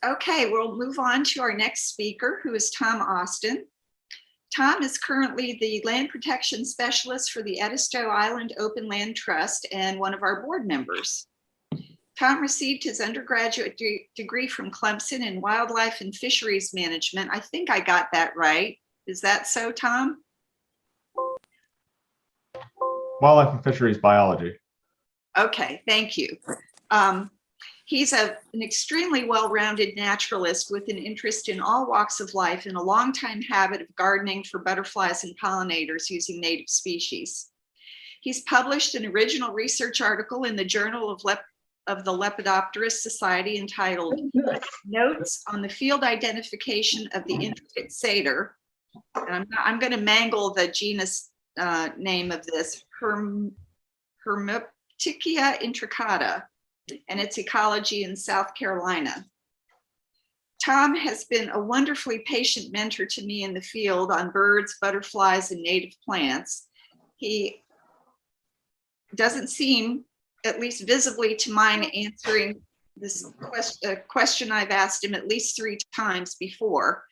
Okay, we'll move on to our next speaker, who is Tom Austin. Tom is currently the land protection specialist for the Edisto Island Open Land Trust and one of our board members. Tom received his undergraduate degree from Clemson in wildlife and fisheries management. I think I got that right. Is that so, Tom? Wildlife and fisheries biology. Okay, thank you. He's an extremely well-rounded naturalist with an interest in all walks of life and a long-time habit of gardening for butterflies and pollinators using native species. He's published an original research article in the Journal of the Lepidopterist Society entitled Notes on the Field Identification of the Intricate Satyr. And I'm going to mangle the genus name of this, Hermiptychia intricata, and its ecology in South Carolina. Tom has been a wonderfully patient mentor to me in the field on birds, butterflies, and native plants. He doesn't seem, at least visibly, to mind answering this question I've asked him at least 3 times before,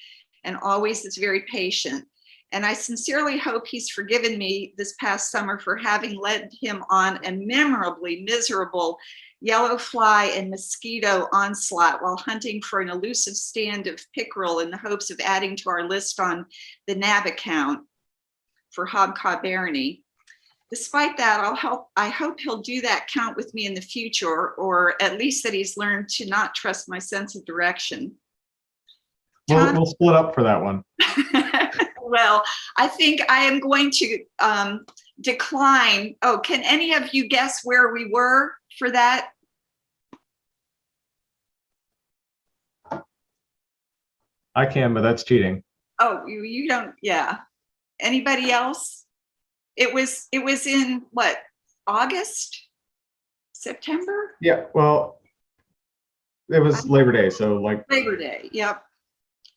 and always is very patient. And I sincerely hope he's forgiven me this past summer for having led him on a memorably miserable yellow fly and mosquito onslaught while hunting for an elusive stand of pickerel in the hopes of adding to our list on the NAB account for hobcob barony. Despite that, I hope he'll do that count with me in the future, or at least that he's learned to not trust my sense of direction. We'll split up for that one. Well, I think I am going to decline. Oh, can any of you guess where we were for that? I can, but that's cheating. Oh, you don't, yeah. Anybody else? It was in what, August? September? Yeah, well, it was Labor Day, so like Labor Day, yep.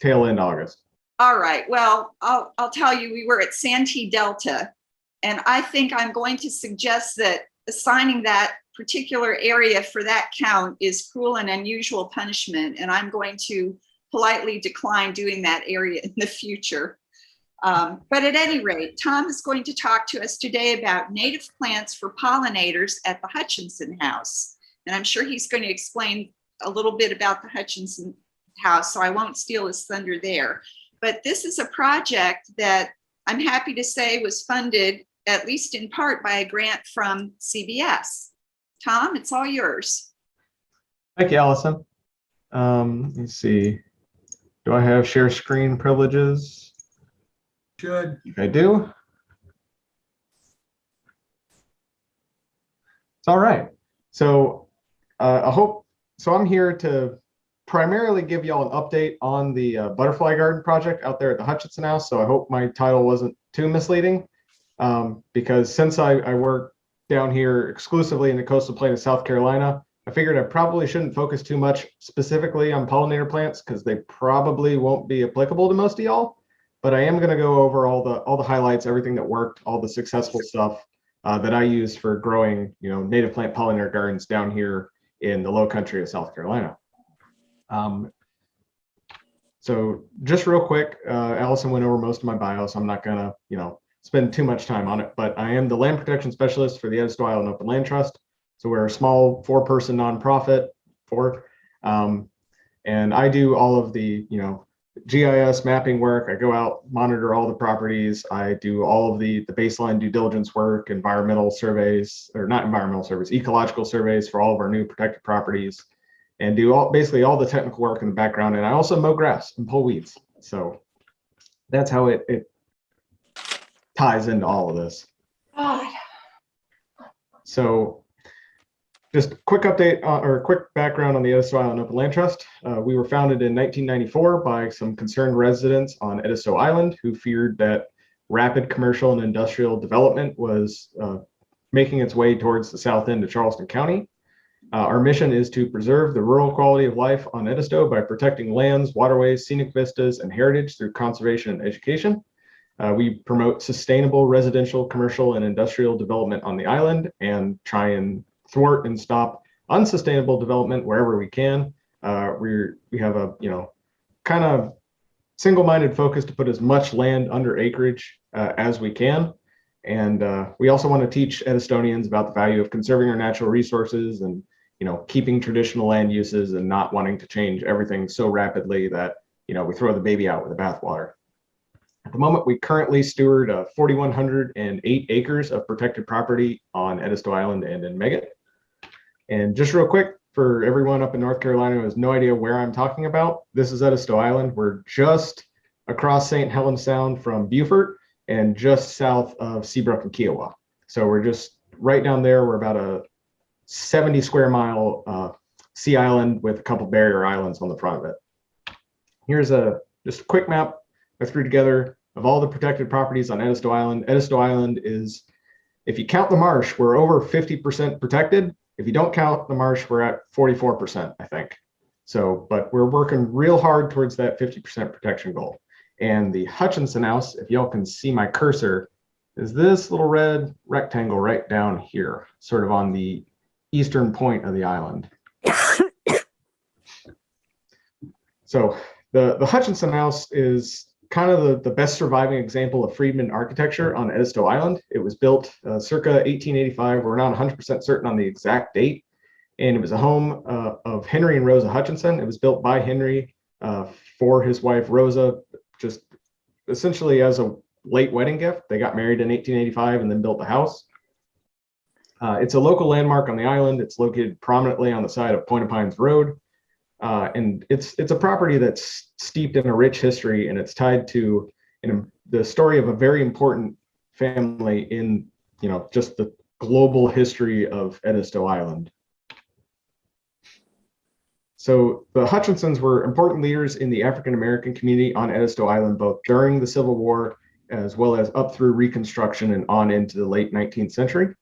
Tail end August. All right, well, I'll tell you, we were at Santee Delta, and I think I'm going to suggest that assigning that particular area for that count is cruel and unusual punishment, and I'm going to politely decline doing that area in the future. But at any rate, Tom is going to talk to us today about native plants for pollinators at the Hutchinson House. And I'm sure he's going to explain a little bit about the Hutchinson House, so I won't steal his thunder there. But this is a project that I'm happy to say was funded, at least in part, by a grant from CBS. Tom, it's all yours. Thank you, Allison. Let's see. Do I have share screen privileges? Should. I do. It's all right. So I'm here to primarily give y'all an update on the butterfly garden project out there at the Hutchinson House. So I hope my title wasn't too misleading, because since I work down here exclusively in the coastal plain of South Carolina, I figured I probably shouldn't focus too much specifically on pollinator plants because they probably won't be applicable to most of y'all. But I am going to go over all the highlights, everything that worked, all the successful stuff that I use for growing, native plant pollinator gardens down here in the low country of South Carolina. So just real quick, Allison went over most of my bio, so I'm not gonna, spend too much time on it, but I am the land protection specialist for the Edisto Island Open Land Trust. So we're a small 4-person nonprofit and I do all of the, GIS mapping work. I go out, monitor all the properties. I do all of the baseline due diligence work, environmental surveys, or not environmental surveys, ecological surveys for all of our new protected properties, and do basically all the technical work in the background. And I also mow grass and pull weeds. So that's how it ties into all of this. Oh. So just a quick update or a quick background on the Edisto Island Open Land Trust. We were founded in 1994 by some concerned residents on Edisto Island who feared that rapid commercial and industrial development was making its way towards the south end of Charleston County. Our mission is to preserve the rural quality of life on Edisto by protecting lands, waterways, scenic vistas, and heritage through conservation and education. We promote sustainable residential, commercial, and industrial development on the island and try and thwart and stop unsustainable development wherever we can. We have a kind of single-minded focus to put as much land under acreage as we can. And we also want to teach Edistonians about the value of conserving our natural resources and keeping traditional land uses and not wanting to change everything so rapidly that we throw the baby out with the bathwater. At the moment, we currently steward 4,108 acres of protected property on Edisto Island and in Megget. And just real quick, for everyone up in North Carolina who has no idea where I'm talking about, this is Edisto Island. We're just across St. Helens Sound from Beaufort and just south of Seabrook and Kiowa. So we're just right down there. We're about a 70 square mile sea island with a couple barrier islands on the front of it. Here's just a quick map I threw together of all the protected properties on Edisto Island. Edisto Island is, if you count the marsh, we're over 50% protected. If you don't count the marsh, we're at 44%, I think. So, but we're working real hard towards that 50% protection goal. And the Hutchinson house, if y'all can see my cursor, is this little red rectangle right down here, sort of on the eastern point of the island. So the Hutchinson house is kind of the best surviving example of Friedman architecture on Edisto Island. It was built circa 1885. We're not 100% certain on the exact date. And it was a home of Henry and Rosa Hutchinson. It was built by Henry for his wife, Rosa, just essentially as a late wedding gift. They got married in 1885 and then built the house. It's a local landmark on the island. It's located prominently on the side of Point of Pines Road. And it's a property that's steeped in a rich history, and it's tied to the story of a very important family in just the global history of Edisto Island. So the Hutchinsons were important leaders in the African American community on Edisto Island, both during the Civil War as well as up through Reconstruction and on into the late 19th century.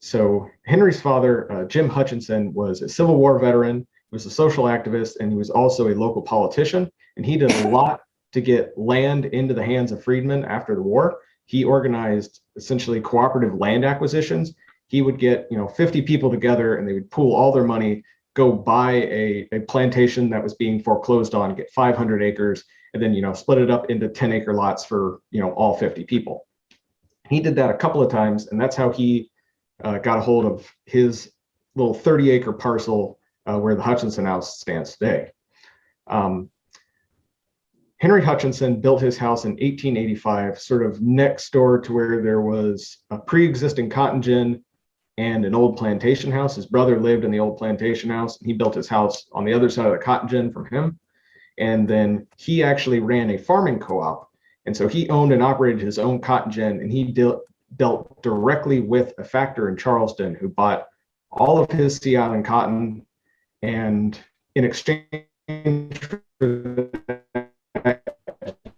So Henry's father, Jim Hutchinson, was a Civil War veteran, was a social activist, and he was also a local politician. And he did a lot to get land into the hands of freedmen after the war. He organized essentially cooperative land acquisitions. He would get 50 people together and they would pool all their money, go buy a plantation that was being foreclosed on, get 500 acres, and then split it up into 10-acre lots for all 50 people. He did that a couple of times, and that's how he got a hold of his little 30-acre parcel where the Hutchinson house stands today. Henry Hutchinson built his house in 1885, sort of next door to where there was a pre-existing cotton gin and an old plantation house. His brother lived in the old plantation house, and he built his house on the other side of the cotton gin from him. And then he actually ran a farming co-op. And so he owned and operated his own cotton gin, and he dealt directly with a factor in Charleston who bought all of his Sea Island cotton, and in exchange for that,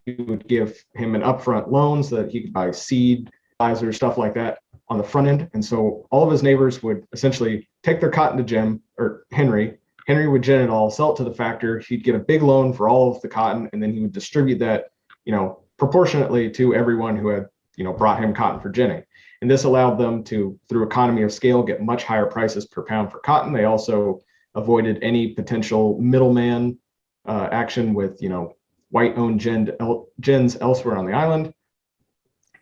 he would give him an upfront loan so that he could buy seed, fertilizer, stuff like that on the front end. And so all of his neighbors would essentially take their cotton to Jim or Henry. Henry would gin it all, sell it to the factor. He'd get a big loan for all of the cotton, and then he would distribute that, proportionately to everyone who had, brought him cotton for ginning. And this allowed them to, through economy of scale, get much higher prices per pound for cotton. They also avoided any potential middleman action with, white-owned gins elsewhere on the island.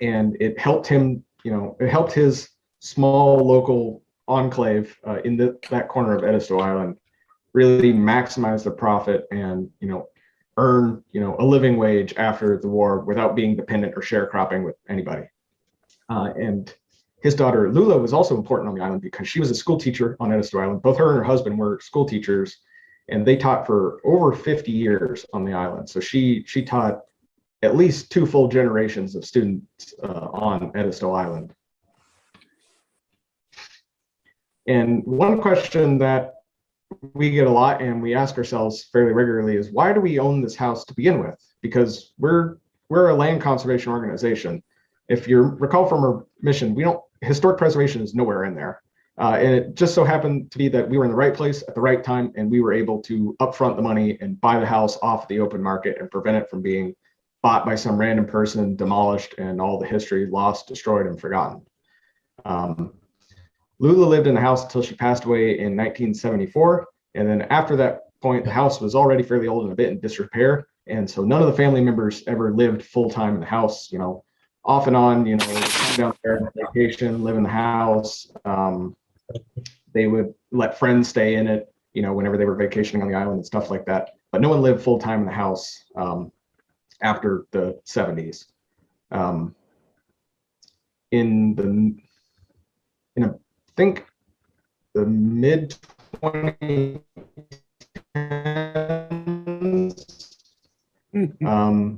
And it helped him, it helped his small local enclave in that corner of Edisto Island really maximize the profit and, earn, a living wage after the war without being dependent or sharecropping with anybody. And his daughter Lula was also important on the island because she was a school teacher on Edisto Island. Both her and her husband were school teachers, and they taught for over 50 years on the island. So she taught at least 2 full generations of students on Edisto Island. And one question that we get a lot and we ask ourselves fairly regularly is, why do we own this house to begin with? Because we're a land conservation organization. If you recall from our mission, historic preservation is nowhere in there. And it just so happened to be that we were in the right place at the right time, and we were able to upfront the money and buy the house off the open market and prevent it from being bought by some random person, demolished, and all the history lost, destroyed, and forgotten. Lula lived in the house until she passed away in 1974. And then after that point, the house was already fairly old and a bit in disrepair. And so none of the family members ever lived full time in the house, off and on, they would come down there on vacation, live in the house. They would let friends stay in it, whenever they were vacationing on the island and stuff like that. But no one lived full time in the house after the 70s. I think the mid 2010s,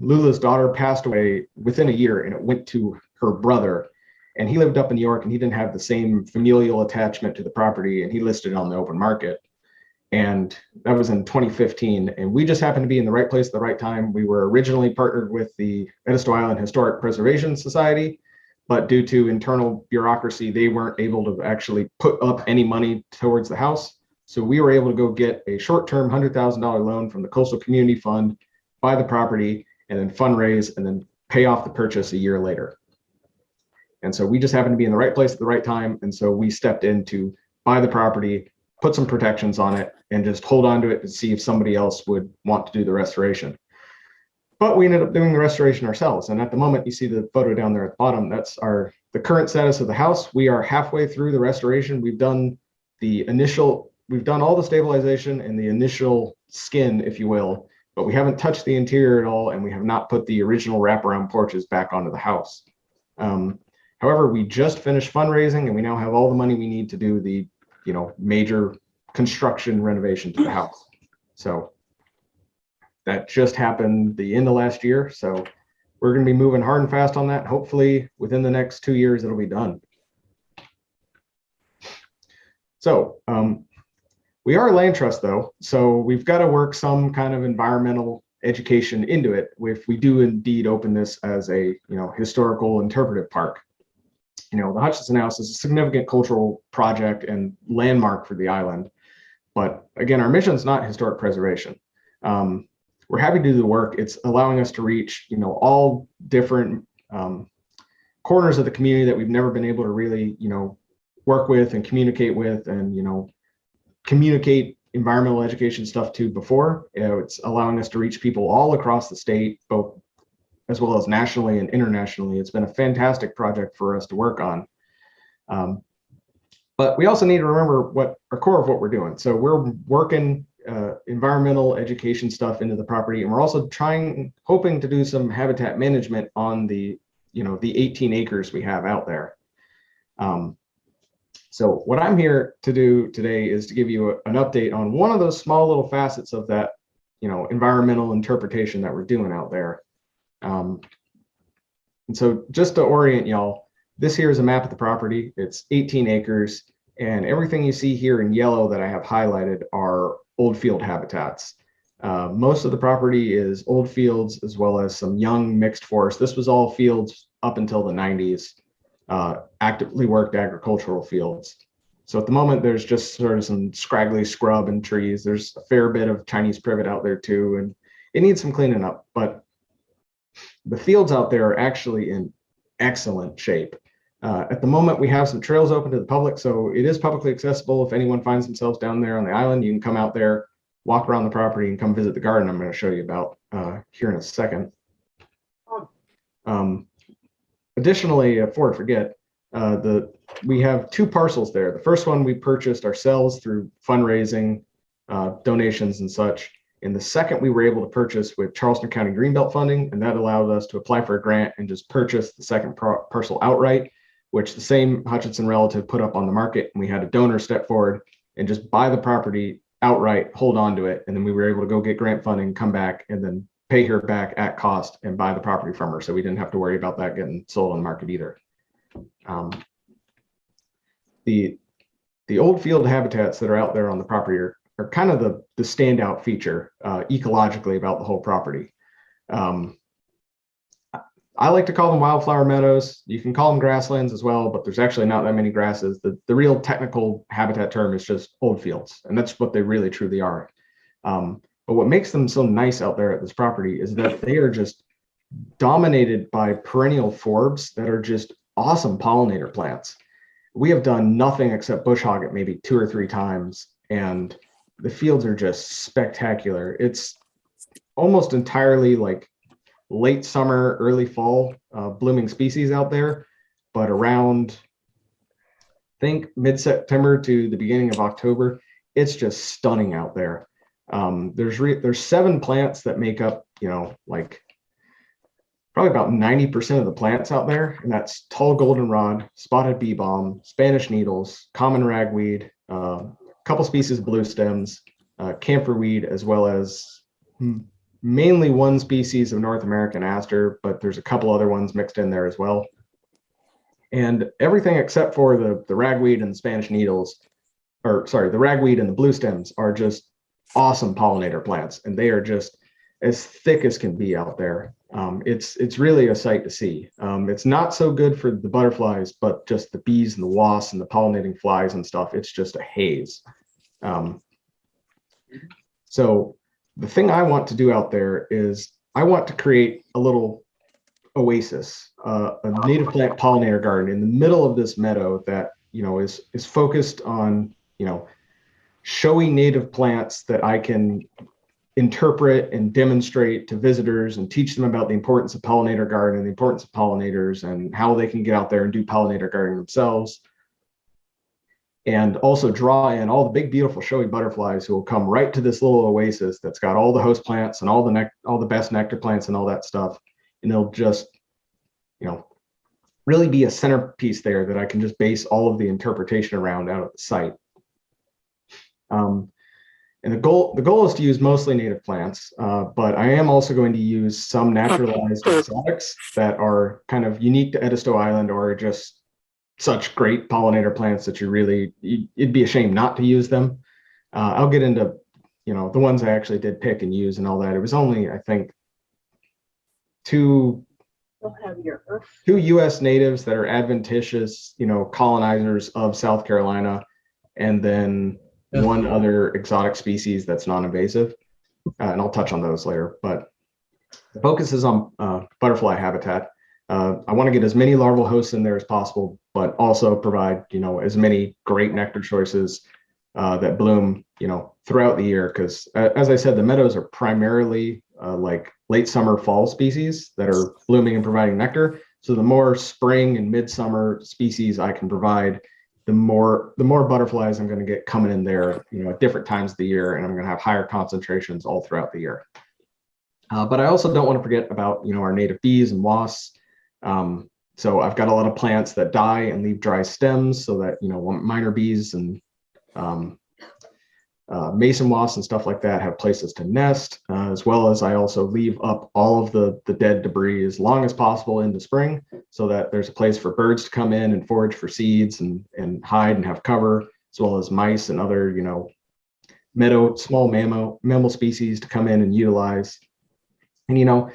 Lula's daughter passed away within a year, and it went to her brother. And he lived up in New York, and he didn't have the same familial attachment to the property, and he listed it on the open market. And that was in 2015. And we just happened to be in the right place at the right time. We were originally partnered with the Edisto Island Historic Preservation Society, but due to internal bureaucracy, they weren't able to actually put up any money towards the house. So we were able to go get a short-term $100,000 loan from the Coastal Community Fund, buy the property, and then fundraise, and then pay off the purchase a year later. And so we just happened to be in the right place at the right time. And so we stepped in to buy the property, put some protections on it, and just hold on to it to see if somebody else would want to do the restoration. But we ended up doing the restoration ourselves. And at the moment, you see the photo down there at the bottom, that's the current status of the house. We are halfway through the restoration. We've done all the stabilization and the initial skin, if you will, but we haven't touched the interior at all, and we have not put the original wraparound porches back onto the house. However, we just finished fundraising, and we now have all the money we need to do the major construction renovation to the house. So that just happened the end of last year. So we're going to be moving hard and fast on that. Hopefully within the next 2 years, it'll be done. So we are a land trust though. So we've got to work some kind of environmental education into it if we do indeed open this as a historical interpretive park. The Hutchinson House is a significant cultural project and landmark for the island. But again, our mission is not historic preservation. We're happy to do the work. It's allowing us to reach, all different corners of the community that we've never been able to really, work with and communicate with and, communicate environmental education stuff to before. It's allowing us to reach people all across the state, both as well as nationally and internationally. It's been a fantastic project for us to work on. But we also need to remember what our core of what we're doing. So we're working environmental education stuff into the property, and we're also hoping to do some habitat management on the 18 acres we have out there. So what I'm here to do today is to give you an update on one of those small little facets of that, environmental interpretation that we're doing out there. And so just to orient y'all, this here is a map of the property. It's 18 acres, and everything you see here in yellow that I have highlighted are old field habitats. Most of the property is old fields as well as some young mixed forest. This was all fields up until the 90s, actively worked agricultural fields. So at the moment, there's just sort of some scraggly scrub and trees. There's a fair bit of Chinese privet out there too, and it needs some cleaning up, but the fields out there are actually in excellent shape. At the moment, we have some trails open to the public, so it is publicly accessible. If anyone finds themselves down there on the island, you can come out there, walk around the property, and come visit the garden I'm going to show you about here in a second. Additionally, before I forget, we have 2 parcels there. The first one we purchased ourselves through fundraising, donations and such. And the second we were able to purchase with Charleston County Greenbelt funding, and that allowed us to apply for a grant and just purchase the second parcel outright, which the same Hutchinson relative put up on the market. And we had a donor step forward and just buy the property outright, hold on to it. And then we were able to go get grant funding, come back, and then pay her back at cost and buy the property from her. So we didn't have to worry about that getting sold on the market either. The old field habitats that are out there on the property are kind of the standout feature ecologically about the whole property. I like to call them wildflower meadows. You can call them grasslands as well, but there's actually not that many grasses. The real technical habitat term is just old fields, and that's what they really truly are. But what makes them so nice out there at this property is that they are just dominated by perennial forbs that are just awesome pollinator plants. We have done nothing except bush hog it maybe 2 or 3 times, and the fields are just spectacular. It's almost entirely like late summer, early fall blooming species out there, but around, I think, mid-September to the beginning of October, it's just stunning out there. There's 7 plants that make up, like probably about 90% of the plants out there, and that's tall goldenrod, spotted bee balm, Spanish needles, common ragweed, a couple species of blue stems, camphorweed, as well as mainly one species of North American aster, but there's a couple other ones mixed in there as well. And everything except for the ragweed and the Spanish needles, or sorry, the ragweed and the blue stems are just awesome pollinator plants, and they are just as thick as can be out there. It's really a sight to see. It's not so good for the butterflies, but just the bees and the wasps and the pollinating flies and stuff, it's just a haze. So the thing I want to do out there is I want to create a little oasis, a native plant pollinator garden in the middle of this meadow that, is focused on, showing native plants that I can interpret and demonstrate to visitors and teach them about the importance of pollinator gardening, the importance of pollinators, and how they can get out there and do pollinator gardening themselves. And also draw in all the big, beautiful, showy butterflies who will come right to this little oasis that's got all the host plants and all the best nectar plants and all that stuff. And they'll just, really be a centerpiece there that I can just base all of the interpretation around out at the site. And the goal is to use mostly native plants, but I am also going to use some naturalized exotics that are kind of unique to Edisto Island, or just such great pollinator plants that it'd be a shame not to use them. I'll get into, the ones I actually did pick and use and all that. It was only, I think, two U.S. natives that are adventitious, colonizers of South Carolina, and then one other exotic species that's non-invasive, and I'll touch on those later. But the focus is on butterfly habitat. I want to get as many larval hosts in there as possible, but also provide, as many great nectar choices that bloom, throughout the year. Because as I said, the meadows are primarily like late summer, fall species that are blooming and providing nectar. So the more spring and midsummer species I can provide, the more butterflies I'm going to get coming in there, at different times of the year, and I'm going to have higher concentrations all throughout the year. But I also don't want to forget about, our native bees and wasps. So I've got a lot of plants that die and leave dry stems so that, minor bees and mason wasps and stuff like that have places to nest, as well as I also leave up all of the dead debris as long as possible into spring, so that there's a place for birds to come in and forage for seeds and hide and have cover, as well as mice and other, small mammal species to come in and utilize. And,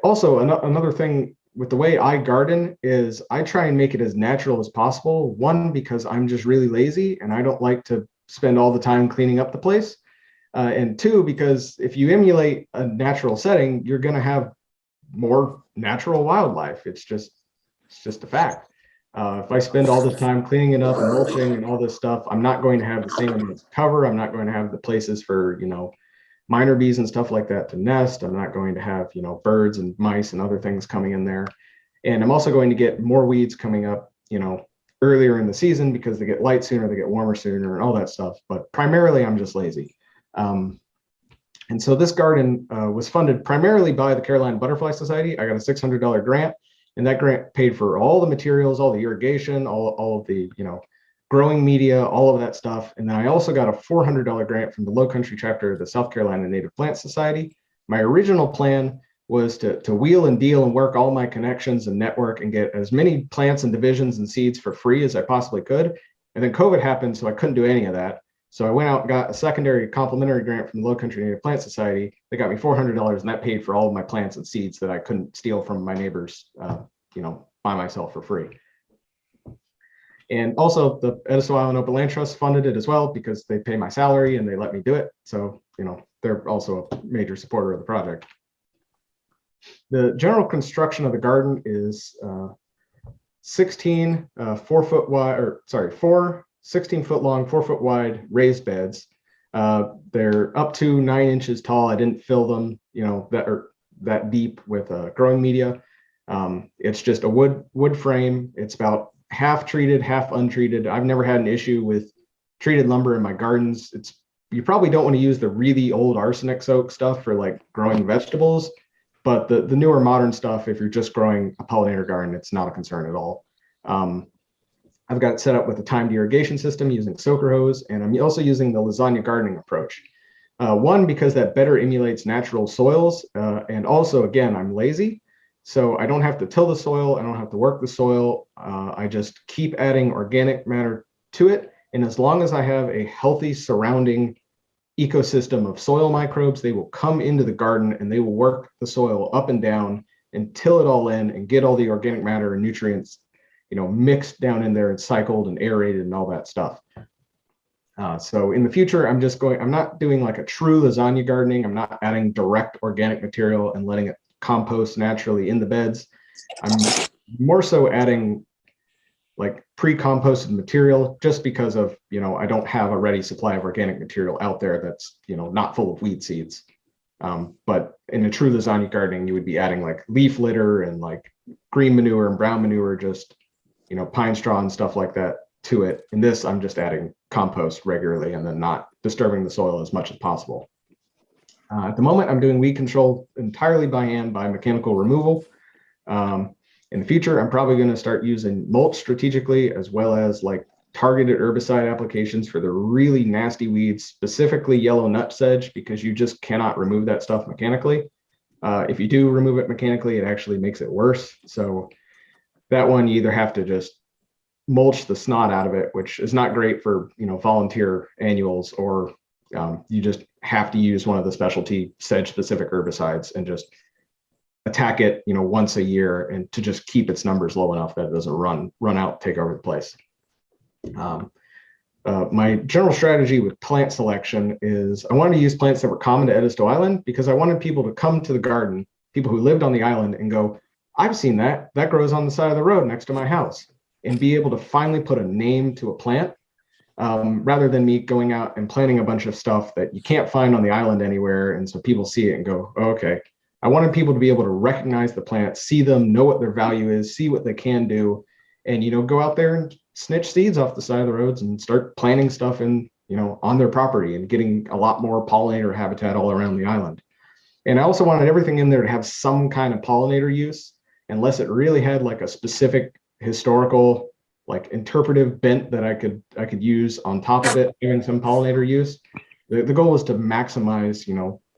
also another thing with the way I garden is I try and make it as natural as possible. One, because I'm just really lazy and I don't like to spend all the time cleaning up the place. And two, because if you emulate a natural setting, you're going to have more natural wildlife. It's just a fact. If I spend all this time cleaning it up and mulching and all this stuff, I'm not going to have the same amounts of cover. I'm not going to have the places for, minor bees and stuff like that to nest. I'm not going to have, birds and mice and other things coming in there. And I'm also going to get more weeds coming up, earlier in the season because they get light sooner, they get warmer sooner, and all that stuff. But primarily, I'm just lazy. And so this garden was funded primarily by the Carolina Butterfly Society. I got a $600 grant, and that grant paid for all the materials, all the irrigation, all of the, growing media, all of that stuff. And then I also got a $400 grant from the Low Country chapter of the South Carolina Native Plant Society. My original plan was to wheel and deal and work all my connections and network and get as many plants and divisions and seeds for free as I possibly could. And then COVID happened, so I couldn't do any of that. So I went out and got a secondary complimentary grant from the Low Country Native Plant Society. They got me $400, and that paid for all of my plants and seeds that I couldn't steal from my neighbors, by myself for free. And also the Edisto Island Open Land Trust funded it as well because they pay my salary and they let me do it. So, they're also a major supporter of the project. The general construction of the garden is 16 4 16-foot long, 4-foot wide raised beds They're up to 9 inches tall. I didn't fill them, that deep with growing media. It's just a wood frame. It's about half treated, half untreated. I've never had an issue with treated lumber in my gardens. You probably don't want to use the really old arsenic soaked stuff for like growing vegetables, but the newer modern stuff, if you're just growing a pollinator garden, it's not a concern at all. I've got it set up with a timed irrigation system using soaker hose, and I'm also using the lasagna gardening approach. One, because that better emulates natural soils, and also, again, I'm lazy, so I don't have to till the soil, I don't have to work the soil, I just keep adding organic matter to it, and as long as I have a healthy surrounding ecosystem of soil microbes, they will come into the garden and they will work the soil up and down and till it all in and get all the organic matter and nutrients mixed down in there and cycled and aerated and all that stuff. So in the future, I'm not doing like a true lasagna gardening. I'm not adding direct organic material and letting it compost naturally in the beds. I'm more so adding like pre-composted material just because of, I don't have a ready supply of organic material out there that's, not full of weed seeds. But in a true lasagna gardening, you would be adding like leaf litter and like green manure and brown manure, just pine straw and stuff like that to it. In this, I'm just adding compost regularly and then not disturbing the soil as much as possible. At the moment, I'm doing weed control entirely by hand by mechanical removal. In the future, I'm probably going to start using mulch strategically, as well as like targeted herbicide applications for the really nasty weeds, specifically yellow nut sedge, because you just cannot remove that stuff mechanically. If you do remove it mechanically, it actually makes it worse. So that one, you either have to just mulch the snot out of it, which is not great for volunteer annuals, or you just have to use one of the specialty sedge specific herbicides and just attack it once a year, and to just keep its numbers low enough that it doesn't run out, take over the place. My general strategy with plant selection is I wanted to use plants that were common to Edisto Island, because I wanted people to come to the garden, people who lived on the island, and go, I've seen that grows on the side of the road next to my house, and be able to finally put a name to a plant, rather than me going out and planting a bunch of stuff that you can't find on the island anywhere. And so people see it and go, oh, okay. I wanted people to be able to recognize the plants, see them, know what their value is, see what they can do, and go out there and snitch seeds off the side of the roads and start planting stuff in, on their property and getting a lot more pollinator habitat all around the island. And I also wanted everything in there to have some kind of pollinator use, unless it really had like a specific historical, like interpretive bent that I could use on top of it, giving some pollinator use. The goal was to maximize,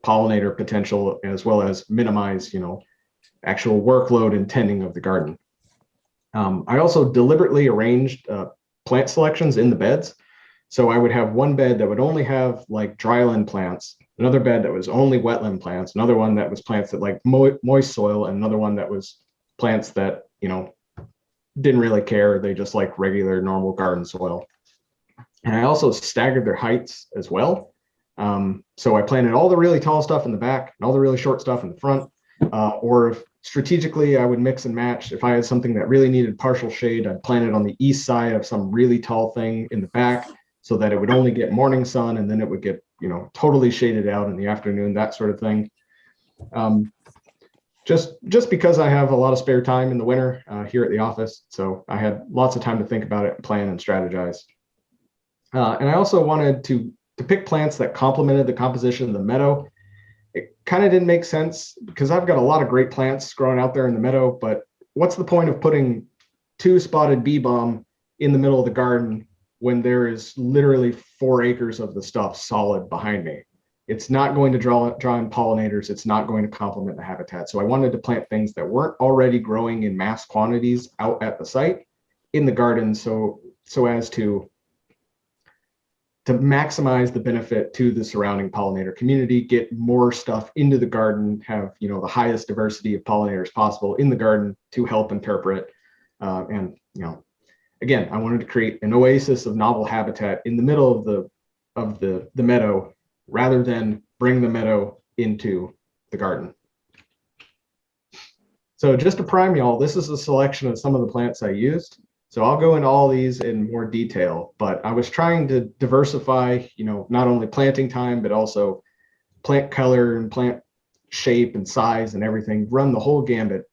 pollinator potential, as well as minimize, actual workload and tending of the garden. I also deliberately arranged plant selections in the beds. So I would have one bed that would only have like dryland plants, another bed that was only wetland plants, another one that was plants that like moist soil, and another one that was plants that, didn't really care. They just like regular normal garden soil. And I also staggered their heights as well. So I planted all the really tall stuff in the back and all the really short stuff in the front. Or if strategically I would mix and match. If I had something that really needed partial shade, I'd plant it on the east side of some really tall thing in the back, so that it would only get morning sun, and then it would get, totally shaded out in the afternoon, that sort of thing. Just because I have a lot of spare time in the winter here at the office. So I had lots of time to think about it, plan and strategize. And I also wanted to pick plants that complemented the composition of the meadow. It kind of didn't make sense because I've got a lot of great plants growing out there in the meadow, but what's the point of putting 2 spotted bee balm in the middle of the garden when there is literally 4 acres of the stuff solid behind me? It's not going to draw in pollinators. It's not going to complement the habitat. So I wanted to plant things that weren't already growing in mass quantities out at the site in the garden, so as to maximize the benefit to the surrounding pollinator community, get more stuff into the garden, have the highest diversity of pollinators possible in the garden to help interpret. And again, I wanted to create an oasis of novel habitat in the middle of the meadow, rather than bring the meadow into the garden. So just to prime y'all, this is a selection of some of the plants I used. So I'll go into all these in more detail, but I was trying to diversify, not only planting time, but also plant color and plant shape and size and everything, run the whole gambit,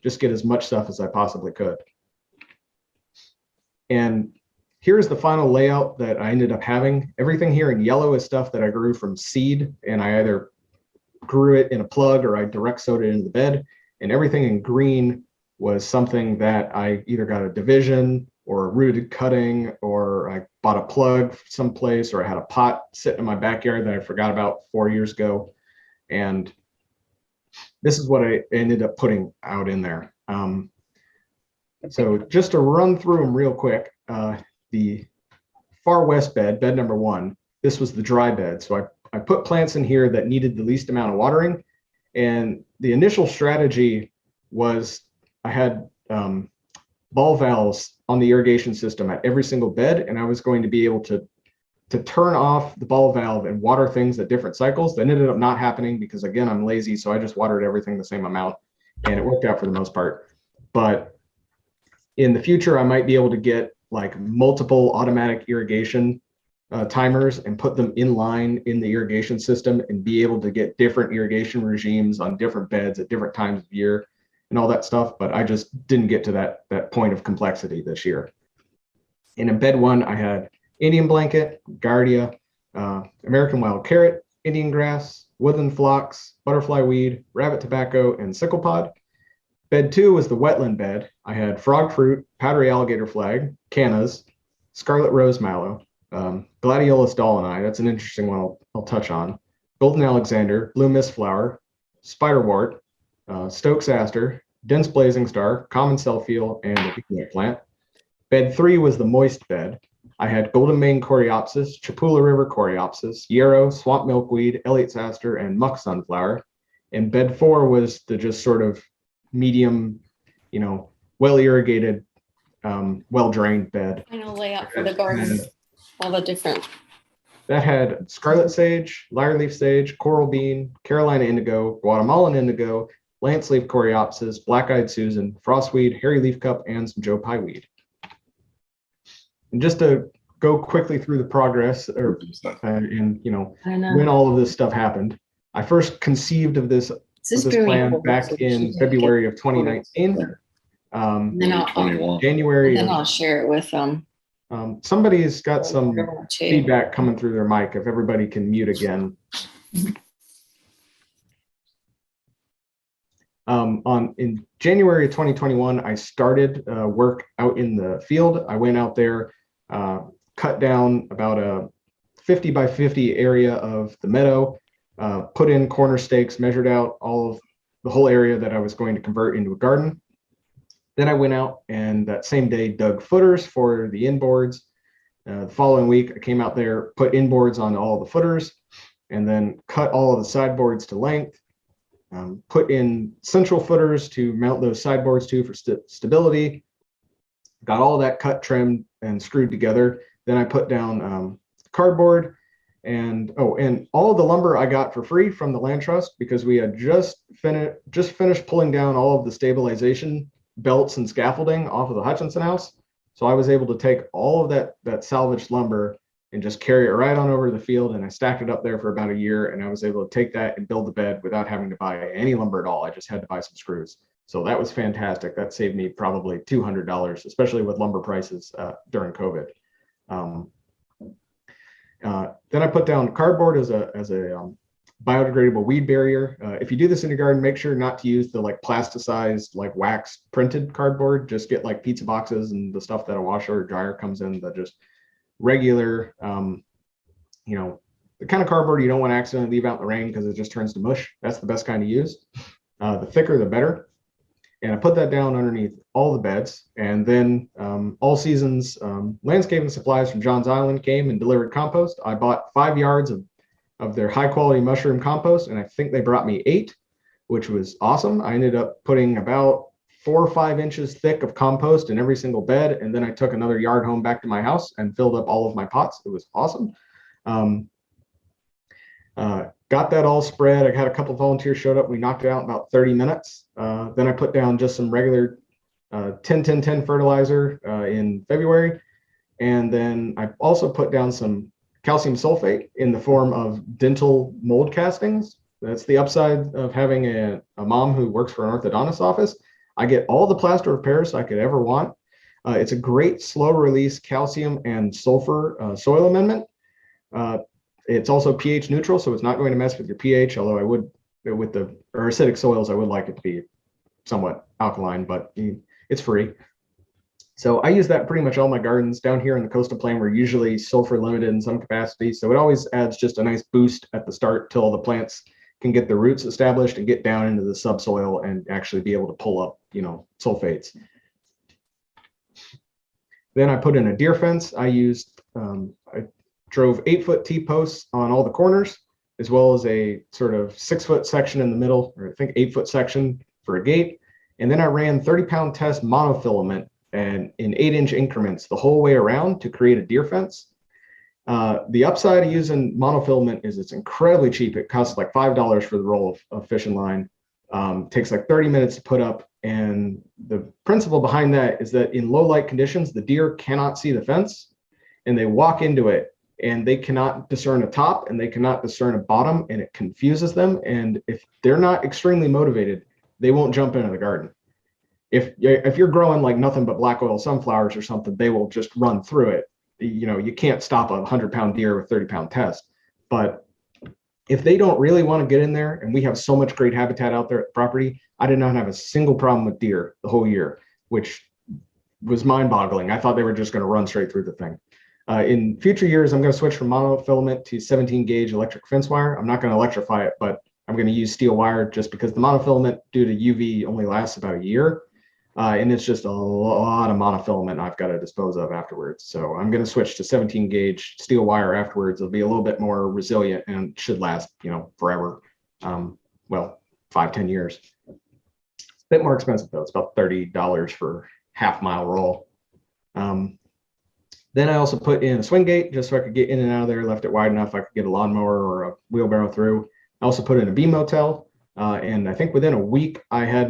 just get as much stuff as I possibly could. And here's the final layout that I ended up having. Everything here in yellow is stuff that I grew from seed, and I either grew it in a plug or I direct sowed it into the bed. And everything in green was something that I either got a division or a rooted cutting, or I bought a plug someplace, or I had a pot sitting in my backyard that I forgot about 4 years ago. And this is what I ended up putting out in there. So just to run through them real quick, the far west bed, bed number 1, this was the dry bed. So I put plants in here that needed the least amount of watering. And the initial strategy was I had ball valves on the irrigation system at every single bed, and I was going to be able to turn off the ball valve and water things at different cycles. That ended up not happening because, again, I'm lazy, so I just watered everything the same amount, and it worked out for the most part. But in the future, I might be able to get like multiple automatic irrigation timers and put them in line in the irrigation system and be able to get different irrigation regimes on different beds at different times of year and all that stuff. But I just didn't get to that point of complexity this year. And in bed 1, I had Indian blanket, Gardia, American wild carrot, Indian grass, woodland phlox, butterfly weed, rabbit tobacco, and sickle pod. Bed 2 was the wetland bed. I had frog fruit, powdery alligator flag, cannas, scarlet rose mallow, gladiolus dollini, that's an interesting one I'll touch on, golden alexander, blue mist flower, spiderwort, Stokes aster, dense blazing star, common self-heal, and the picnic plant. Bed 3 was the moist bed. I had golden mane coreopsis, Chapula river coreopsis, yarrow, swamp milkweed, Elliott's aster, and muck sunflower. And bed 4 was the just sort of medium, well irrigated, well drained bed. Final layout for the garden, all the different. That had scarlet sage, lyre leaf sage, coral bean, Carolina indigo, Guatemalan indigo, lance leaf coreopsis, black-eyed Susan, frostweed, hairy leaf cup, and some Joe Pye weed. And just to go quickly through the progress, and when all of this stuff happened, I first conceived of this plan back in February of 2019. January. Then I'll share it with them. Somebody's got some feedback coming through their mic. If everybody can mute again. In January of 2021, I started work out in the field. I went out there, cut down about a 50 by 50 area of the meadow, put in corner stakes, measured out the whole area that I was going to convert into a garden. Then I went out and that same day dug footers for the inboards. The following week, I came out there, put inboards on all the footers, and then cut all of the sideboards to length. Put in central footers to mount those sideboards to for stability. Got all that cut, trimmed, and screwed together. Then I put down cardboard and all of the lumber I got for free from the land trust because we had just finished pulling down all of the stabilization belts and scaffolding off of the Hutchinson house. So I was able to take all of that salvaged lumber and just carry it right on over to the field. And I stacked it up there for about a year. And I was able to take that and build the bed without having to buy any lumber at all. I just had to buy some screws. So that was fantastic. That saved me probably $200, especially with lumber prices during COVID. Then I put down cardboard as a biodegradable weed barrier. If you do this in your garden, make sure not to use the plasticized, wax printed cardboard. Just get pizza boxes and the stuff that a washer or dryer comes in, that just regular, the kind of cardboard you don't want to accidentally leave out in the rain because it just turns to mush. That's the best kind to use. The thicker, the better. And I put that down underneath all the beds. And then All Seasons Landscaping Supplies from Johns Island came and delivered compost. I bought 5 yards of their high quality mushroom compost, and I think they brought me 8, which was awesome. I ended up putting about 4 or 5 inches thick of compost in every single bed. And then I took another yard home back to my house and filled up all of my pots. It was awesome. Got that all spread. I had a couple of volunteers showed up. We knocked it out in about 30 minutes. Then I put down just some regular 10-10-10 fertilizer in February. And then I also put down some calcium sulfate in the form of dental mold castings. That's the upside of having a mom who works for an orthodontist office. I get all the plaster of Paris I could ever want. It's a great slow release calcium and sulfur soil amendment. It's also pH neutral, so it's not going to mess with your pH, although I would, with the acidic soils, I would like it to be somewhat alkaline, but it's free. So I use that pretty much all my gardens. Down here in the coastal plain, we're usually sulfur limited in some capacity, so it always adds just a nice boost at the start till the plants can get their roots established and get down into the subsoil and actually be able to pull up, sulfates. Then I put in a deer fence. I drove 8-foot T-posts on all the corners, as well as a sort of 6-foot section in the middle, or I think 8-foot section for a gate. And then I ran 30-pound test monofilament and in 8-inch increments the whole way around to create a deer fence. The upside of using monofilament is it's incredibly cheap. It costs like $5 for the roll of fishing line. Takes like 30 minutes to put up. And the principle behind that is that in low light conditions, the deer cannot see the fence and they walk into it and they cannot discern a top and they cannot discern a bottom, and it confuses them. And if they're not extremely motivated, they won't jump into the garden. If you're growing like nothing but black oil sunflowers or something, they will just run through it. You can't stop a 100-pound deer with 30-pound test. But if they don't really want to get in there, and we have so much great habitat out there at the property, I did not have a single problem with deer the whole year, which was mind-boggling. I thought they were just going to run straight through the thing. In future years, I'm going to switch from monofilament to 17-gauge electric fence wire. I'm not going to electrify it, but I'm going to use steel wire just because the monofilament due to UV only lasts about a year. And it's just a lot of monofilament I've got to dispose of afterwards. So I'm going to switch to 17-gauge steel wire afterwards. It'll be a little bit more resilient and should last, forever. 5-10 years. It's a bit more expensive though. It's about $30 for half-mile roll. Then I also put in a swing gate just so I could get in and out of there, left it wide enough I could get a lawnmower or a wheelbarrow through. I also put in a bee motel. And I think within a week I had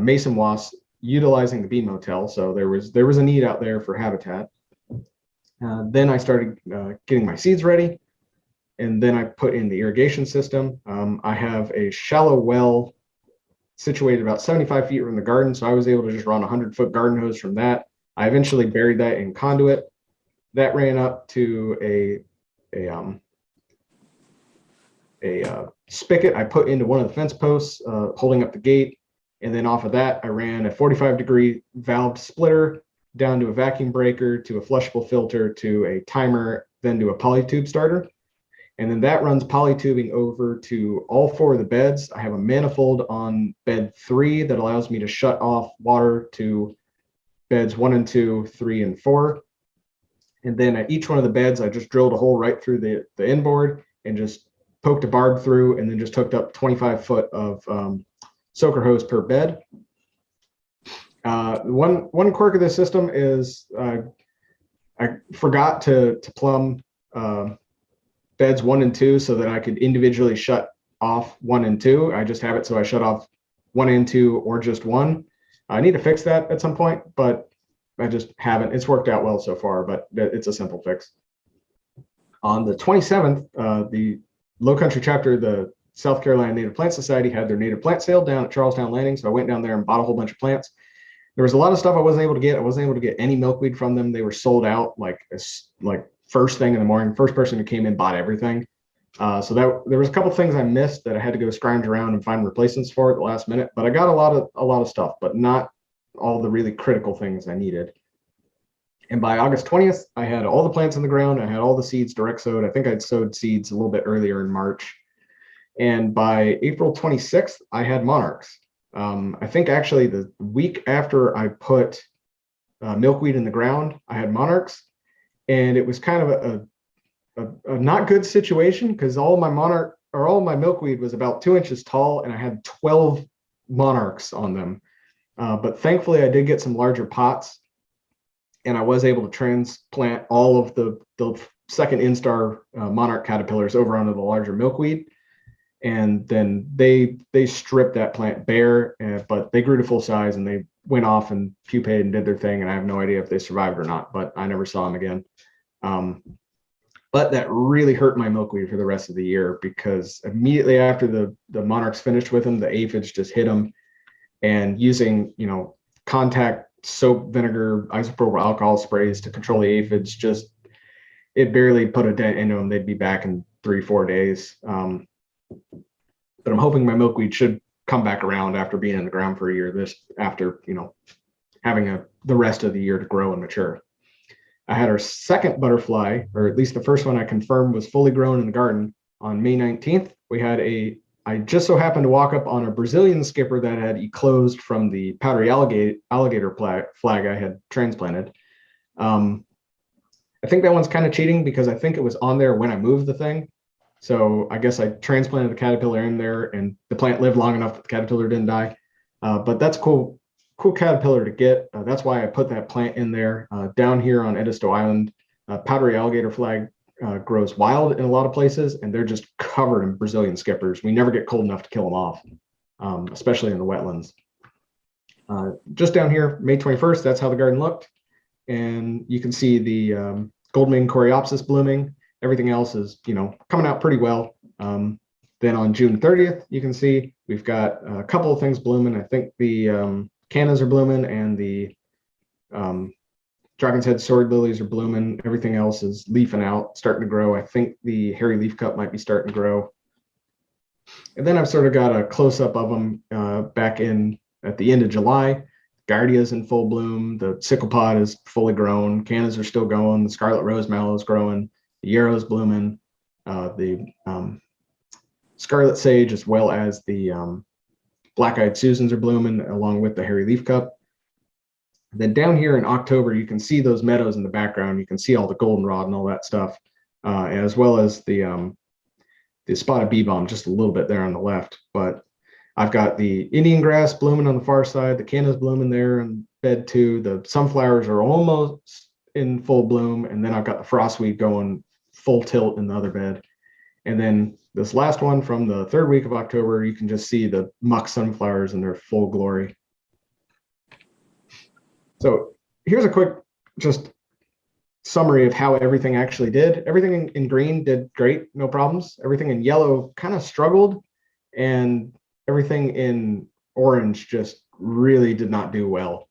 mason wasps utilizing the bee motel. So there was a need out there for habitat. Then I started getting my seeds ready. And then I put in the irrigation system. I have a shallow well situated about 75 feet from the garden. So I was able to just run a 100-foot garden hose from that. I eventually buried that in conduit. That ran up to a spigot I put into one of the fence posts holding up the gate. And then off of that, I ran a 45-degree valved splitter down to a vacuum breaker, to a flushable filter, to a timer, then to a polytube starter. And then that runs polytubing over to all 4 of the beds. I have a manifold on bed 3 that allows me to shut off water to beds 1 and 2, 3 and 4. And then at each one of the beds, I just drilled a hole right through the inboard and just poked a barb through, and then just hooked up 25 foot of soaker hose per bed. One quirk of this system is I forgot to plumb beds 1 and 2 so that I could individually shut off 1 and 2. I just have it so I shut off 1 and 2 or just 1. I need to fix that at some point, but I just haven't. It's worked out well so far, but it's a simple fix. On the 27th, the Low Country chapter, the South Carolina Native Plant Society, had their native plant sale down at Charlestown Landing. So I went down there and bought a whole bunch of plants. There was a lot of stuff I wasn't able to get. I wasn't able to get any milkweed from them. They were sold out like first thing in the morning. First person who came in bought everything. So there was a couple things I missed that I had to go scrounge around and find replacements for at the last minute. But I got a lot of stuff, but not all the really critical things I needed. And by August 20th, I had all the plants in the ground. I had all the seeds direct sowed. I think I'd sowed seeds a little bit earlier in March. And by April 26th, I had monarchs. I think actually the week after I put milkweed in the ground, I had monarchs. And it was kind of a not good situation because all my milkweed was about 2 inches tall, and I had 12 monarchs on them. But thankfully, I did get some larger pots, and I was able to transplant all of the second instar monarch caterpillars over onto the larger milkweed. And then they stripped that plant bare, but they grew to full size and they went off and pupated and did their thing. And I have no idea if they survived or not, but I never saw them again. But that really hurt my milkweed for the rest of the year, because immediately after the monarchs finished with them, the aphids just hit them. And using, contact soap, vinegar, isopropyl alcohol sprays to control the aphids, it barely put a dent into them. They'd be back in 3-4 days. But I'm hoping my milkweed should come back around after being in the ground for a year, after having the rest of the year to grow and mature. I had our second butterfly, or at least the first one I confirmed was fully grown in the garden on May 19th. I just so happened to walk up on a Brazilian skipper that had eclosed from the powdery alligator flag I had transplanted. I think that one's kind of cheating because I think it was on there when I moved the thing. So I guess I transplanted the caterpillar in there and the plant lived long enough that the caterpillar didn't die. But that's cool caterpillar to get. That's why I put that plant in there. Down here on Edisto Island, powdery alligator flag grows wild in a lot of places, and they're just covered in Brazilian skippers. We never get cold enough to kill them off, especially in the wetlands. Just down here, May 21st, that's how the garden looked. And you can see the Goldmane coreopsis blooming. Everything else is, coming out pretty well. Then on June 30th, you can see we've got a couple of things blooming. I think the cannas are blooming and the dragon's head sword lilies are blooming. Everything else is leafing out, starting to grow. I think the hairy leaf cup might be starting to grow. And then I've sort of got a close-up of them back in at the end of July. Gardia's in full bloom. The sicklepod is fully grown. Cannas are still going. The scarlet rose mallow is growing. The yarrow's blooming. The scarlet sage, as well as the black-eyed Susans, are blooming, along with the hairy leaf cup. Then down here in October, you can see those meadows in the background. You can see all the goldenrod and all that stuff, as well as the spotted bee balm just a little bit there on the left. But I've got the Indian grass blooming on the far side. The cannas blooming there in bed too. The sunflowers are almost in full bloom. And then I've got the frostweed going full tilt in the other bed. And then this last one from the third week of October, you can just see the muck sunflowers in their full glory. So here's a quick just summary of how everything actually did. Everything in green did great, no problems. Everything in yellow kind of struggled, and everything in orange just really did not do well.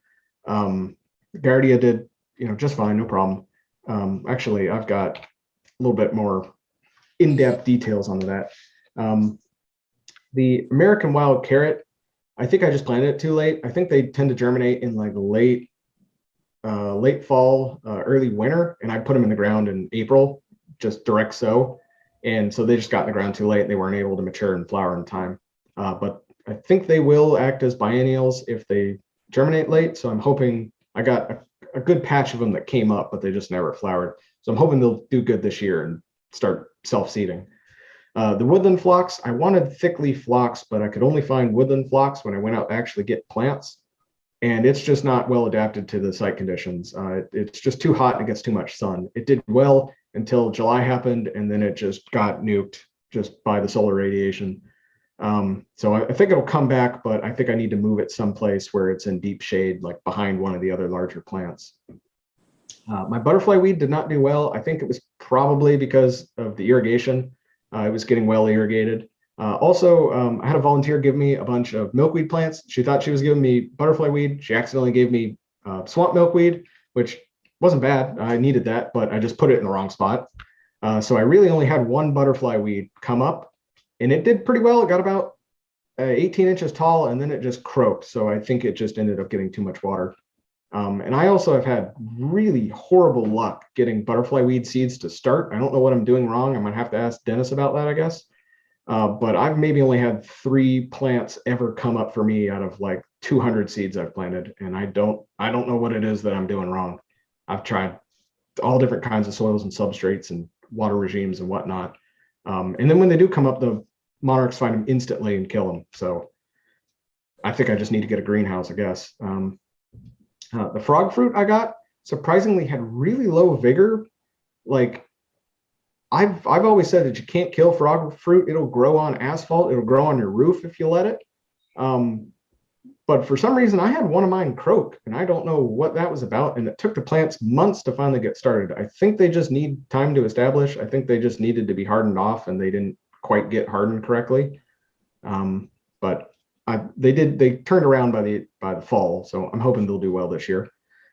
Gardia did, just fine, no problem. Actually, I've got a little bit more in-depth details on that. The American wild carrot, I think I just planted it too late. I think they tend to germinate in like late fall, early winter, and I put them in the ground in April, just direct sow. And so they just got in the ground too late. They weren't able to mature and flower in time. But I think they will act as biennials if they germinate late. So I'm hoping I got a good patch of them that came up, but they just never flowered. So I'm hoping they'll do good this year and start self-seeding. The woodland phlox, I wanted thick leaf phlox, but I could only find woodland phlox when I went out to actually get plants. And it's just not well adapted to the site conditions. It's just too hot and it gets too much sun. It did well until July happened, and then it just got nuked just by the solar radiation. So I think it'll come back, but I think I need to move it someplace where it's in deep shade, like behind one of the other larger plants. My butterfly weed did not do well. I think it was probably because of the irrigation. It was getting well irrigated. Also, I had a volunteer give me a bunch of milkweed plants. She thought she was giving me butterfly weed. She accidentally gave me swamp milkweed, which wasn't bad. I needed that, but I just put it in the wrong spot. So I really only had one butterfly weed come up, and it did pretty well. It got about 18 inches tall, and then it just croaked. So I think it just ended up getting too much water. And I also have had really horrible luck getting butterfly weed seeds to start. I don't know what I'm doing wrong. I'm gonna have to ask Dennis about that, I guess. But I've maybe only had 3 plants ever come up for me out of like 200 seeds I've planted, and I don't know what it is that I'm doing wrong. I've tried all different kinds of soils and substrates and water regimes and whatnot. And then when they do come up, the monarchs find them instantly and kill them. So I think I just need to get a greenhouse, I guess. The frog fruit I got surprisingly had really low vigor. Like I've always said that you can't kill frog fruit. It'll grow on asphalt. It'll grow on your roof if you let it. But for some reason, I had one of mine croak, and I don't know what that was about. And it took the plants months to finally get started. I think they just need time to establish. I think they just needed to be hardened off, and they didn't quite get hardened correctly. But they turned around by the fall, so I'm hoping they'll do well this year.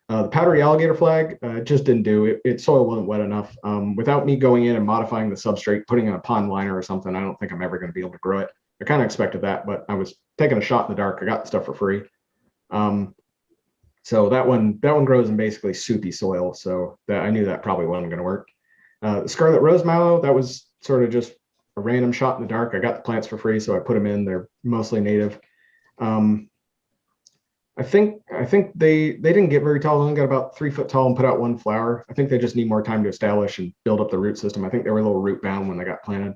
The powdery alligator flag just didn't do it. Its soil wasn't wet enough. Without me going in and modifying the substrate, putting in a pond liner or something, I don't think I'm ever going to be able to grow it. I kind of expected that, but I was taking a shot in the dark. I got the stuff for free. So that one grows in basically soupy soil. So that I knew that probably wasn't going to work. The scarlet rose mallow, that was sort of just a random shot in the dark. I got the plants for free, so I put them in. They're mostly native. I think they didn't get very tall. They only got about 3 foot tall and put out one flower. I think they just need more time to establish and build up the root system. I think they were a little root bound when they got planted.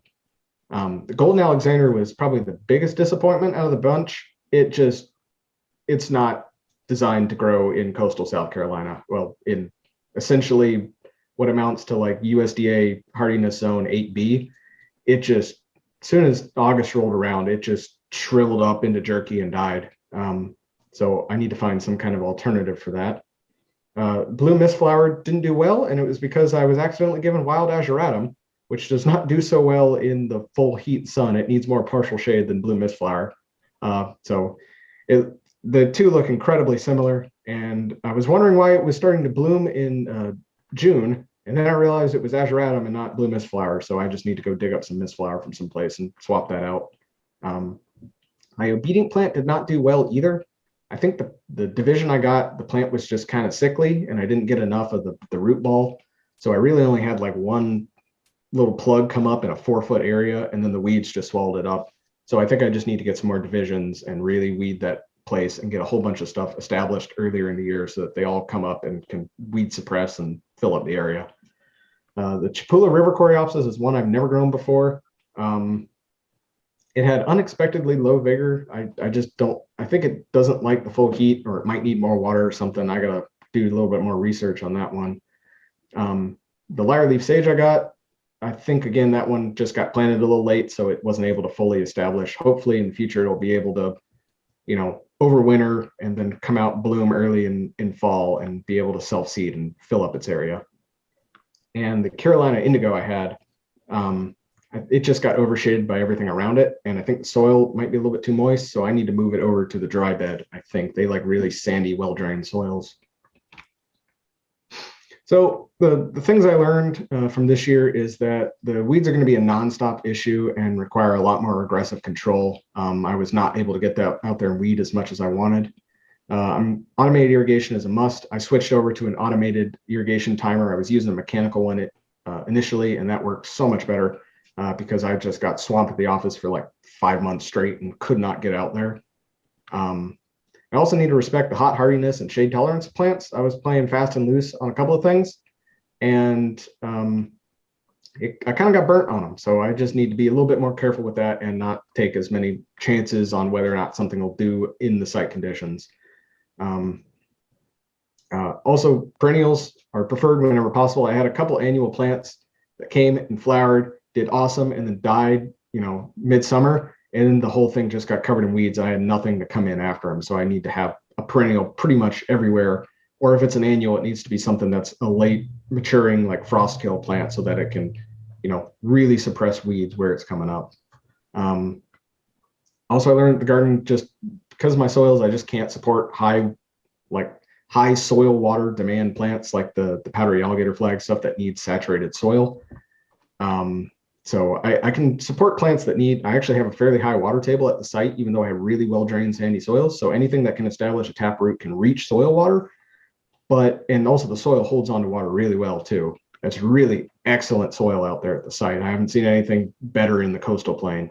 The golden Alexander was probably the biggest disappointment out of the bunch. It's not designed to grow in coastal South Carolina. Well, in essentially what amounts to like USDA hardiness zone 8B. It just, as soon as August rolled around, it just shriveled up into jerky and died. So I need to find some kind of alternative for that. Blue mistflower didn't do well, and it was because I was accidentally given wild ageratum, which does not do so well in the full heat sun. It needs more partial shade than blue mistflower. The two look incredibly similar, and I was wondering why it was starting to bloom in June, and then I realized it was ageratum and not blue mistflower, so I just need to go dig up some mistflower from someplace and swap that out. My obedient plant did not do well either. I think the division I got, the plant was just kind of sickly, and I didn't get enough of the root ball, so I really only had like one little plug come up in a 4-foot area, and then the weeds just swallowed it up. So I think I just need to get some more divisions and really weed that place and get a whole bunch of stuff established earlier in the year so that they all come up and can weed suppress and fill up the area. The Chipula River Coreopsis is one I've never grown before. It had unexpectedly low vigor. I just don't, I think it doesn't like the full heat, or it might need more water or something. I gotta do a little bit more research on that one. The lyre leaf sage I think, again, that one just got planted a little late, so it wasn't able to fully establish. Hopefully in the future, it'll be able to, overwinter and then come out, bloom early in fall and be able to self-seed and fill up its area. And the Carolina indigo I had, it just got overshaded by everything around it. And I think the soil might be a little bit too moist, so I need to move it over to the dry bed. I think they like really sandy, well-drained soils. So the things I learned from this year is that the weeds are going to be a nonstop issue and require a lot more aggressive control. I was not able to get that out there and weed as much as I wanted. Automated irrigation is a must. I switched over to an automated irrigation timer. I was using a mechanical one initially, and that worked so much better because I just got swamped at the office for like 5 months straight and could not get out there. I also need to respect the hot hardiness and shade tolerance of plants. I was playing fast and loose on a couple of things, and I kind of got burnt on them. So I just need to be a little bit more careful with that and not take as many chances on whether or not something will do in the site conditions. Also, perennials are preferred whenever possible. I had a couple annual plants that came and flowered, did awesome, and then died, midsummer. And the whole thing just got covered in weeds. I had nothing to come in after them. So I need to have a perennial pretty much everywhere. Or if it's an annual, it needs to be something that's a late maturing, like frost kill plant, so that it can, really suppress weeds where it's coming up. Also, I learned the garden, just because of my soils, I just can't support high soil water demand plants like the powdery alligator flag, stuff that needs saturated soil. So I can support plants that I actually have a fairly high water table at the site, even though I have really well-drained sandy soils. So anything that can establish a taproot can reach soil water, and also the soil holds onto water really well too. It's really excellent soil out there at the site. I haven't seen anything better in the coastal plain.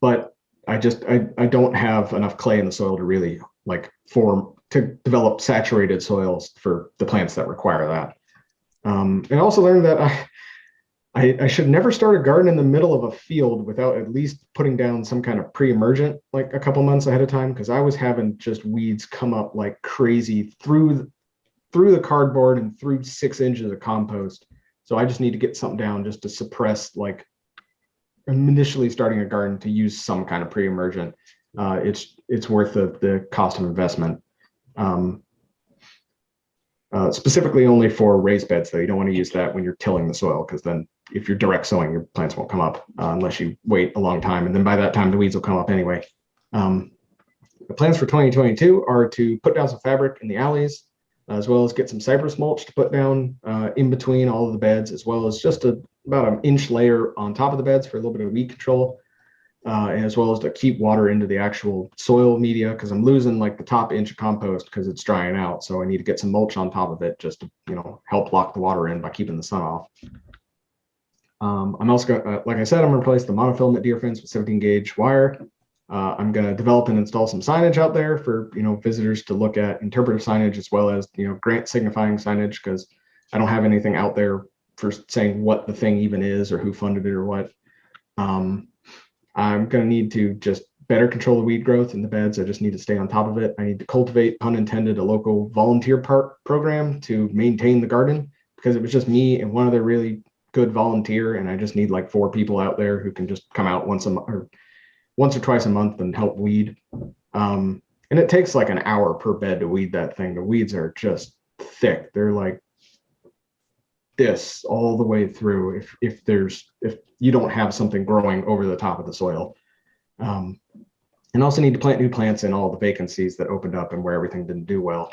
But I don't have enough clay in the soil to really to develop saturated soils for the plants that require that. And I also learned that I should never start a garden in the middle of a field without at least putting down some kind of pre-emergent like a couple months ahead of time, because I was having just weeds come up like crazy through the cardboard and through 6 inches of compost So I just need to get something down just to suppress, like, initially starting a garden, to use some kind of pre-emergent. It's worth the cost of investment. Specifically only for raised beds, though. You don't want to use that when you're tilling the soil, because then if you're direct sowing, your plants won't come up unless you wait a long time. And then by that time, the weeds will come up anyway. The plans for 2022 are to put down some fabric in the alleys, as well as get some cypress mulch to put down in between all of the beds, as well as just about an inch layer on top of the beds for a little bit of weed control, as well as to keep water into the actual soil media, because I'm losing like the top inch of compost because it's drying out. So I need to get some mulch on top of it just to, help lock the water in by keeping the sun off. I'm also going to, like I said, I'm going to replace the monofilament deer fence with 17 gauge wire. I'm going to develop and install some signage out there for, visitors to look at, interpretive signage, as well as, grant signifying signage, because I don't have anything out there for saying what the thing even is or who funded it or what. I'm going to need to just better control the weed growth in the beds. I just need to stay on top of it. I need to cultivate, pun intended, a local volunteer program to maintain the garden, because it was just me and one other really good volunteer, and I just need like 4 people out there who can just come out once or twice a month and help weed. And it takes like an hour per bed to weed that thing. The weeds are just thick. They're like this all the way through if you don't have something growing over the top of the soil. And also need to plant new plants in all the vacancies that opened up and where everything didn't do well.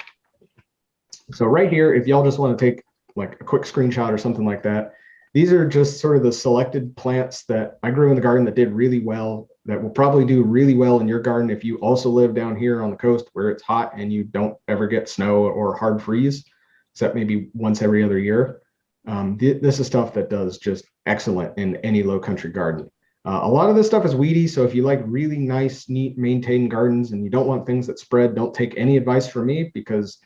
So right here, if y'all just want to take like a quick screenshot or something like that, these are just sort of the selected plants that I grew in the garden that did really well, that will probably do really well in your garden if you also live down here on the coast where it's hot and you don't ever get snow or hard freeze, except maybe once every other year. This is stuff that does just excellent in any low country garden. A lot of this stuff is weedy, so if you like really nice, neat, maintained gardens and you don't want things that spread, don't take any advice from me, because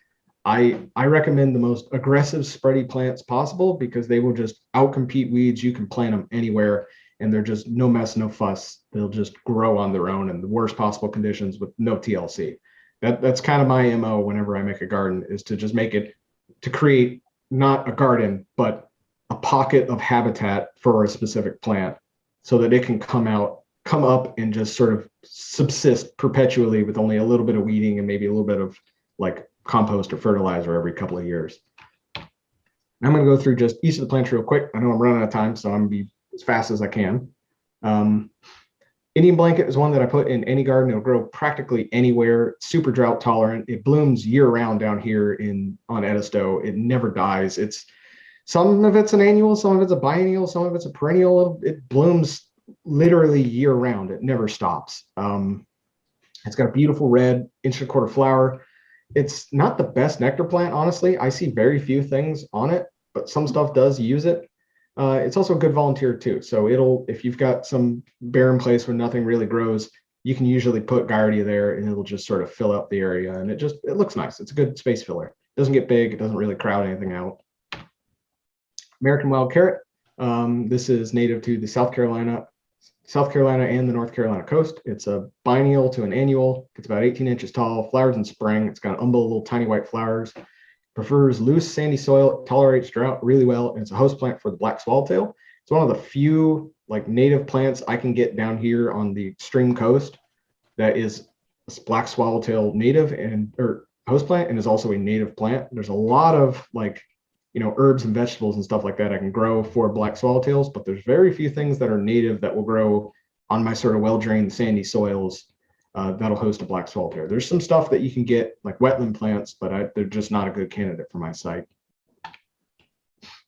I recommend the most aggressive spready plants possible, because they will just outcompete weeds. You can plant them anywhere and they're just no mess, no fuss. They'll just grow on their own in the worst possible conditions with no TLC. That's kind of my MO whenever I make a garden, is to just make it, to create not a garden, but a pocket of habitat for a specific plant, so that it can come up and just sort of subsist perpetually with only a little bit of weeding and maybe a little bit of like compost or fertilizer every couple of years. I'm going to go through just each of the plants real quick. I know I'm running out of time, so I'm going to be as fast as I can. Indian blanket is one that I put in any garden. It'll grow practically anywhere, super drought tolerant. It blooms year round down here on Edisto. It never dies. Some of it's an annual, some of it's a biennial, some of it's a perennial. It blooms literally year round. It never stops. It's got a beautiful red 1.25 inch flower. It's not the best nectar plant, honestly. I see very few things on it, but some stuff does use it. It's also a good volunteer too. So if you've got some barren place where nothing really grows, you can usually put Gardia there and it'll just sort of fill out the area, and it looks nice. It's a good space filler. It doesn't get big. It doesn't really crowd anything out. American wild carrot. This is native to the South Carolina and the North Carolina coast. It's a biennial to an annual. It's about 18 inches tall, flowers in spring. It's got umbel, little tiny white flowers. Prefers loose, sandy soil, tolerates drought really well, and it's a host plant for the black swallowtail. It's one of the few like native plants I can get down here on the extreme coast that is a black swallowtail native or host plant, and is also a native plant. There's a lot of like, herbs and vegetables and stuff like that I can grow for black swallowtails, but there's very few things that are native that will grow on my sort of well-drained sandy soils that'll host a black swallowtail. There's some stuff that you can get like wetland plants, but they're just not a good candidate for my site.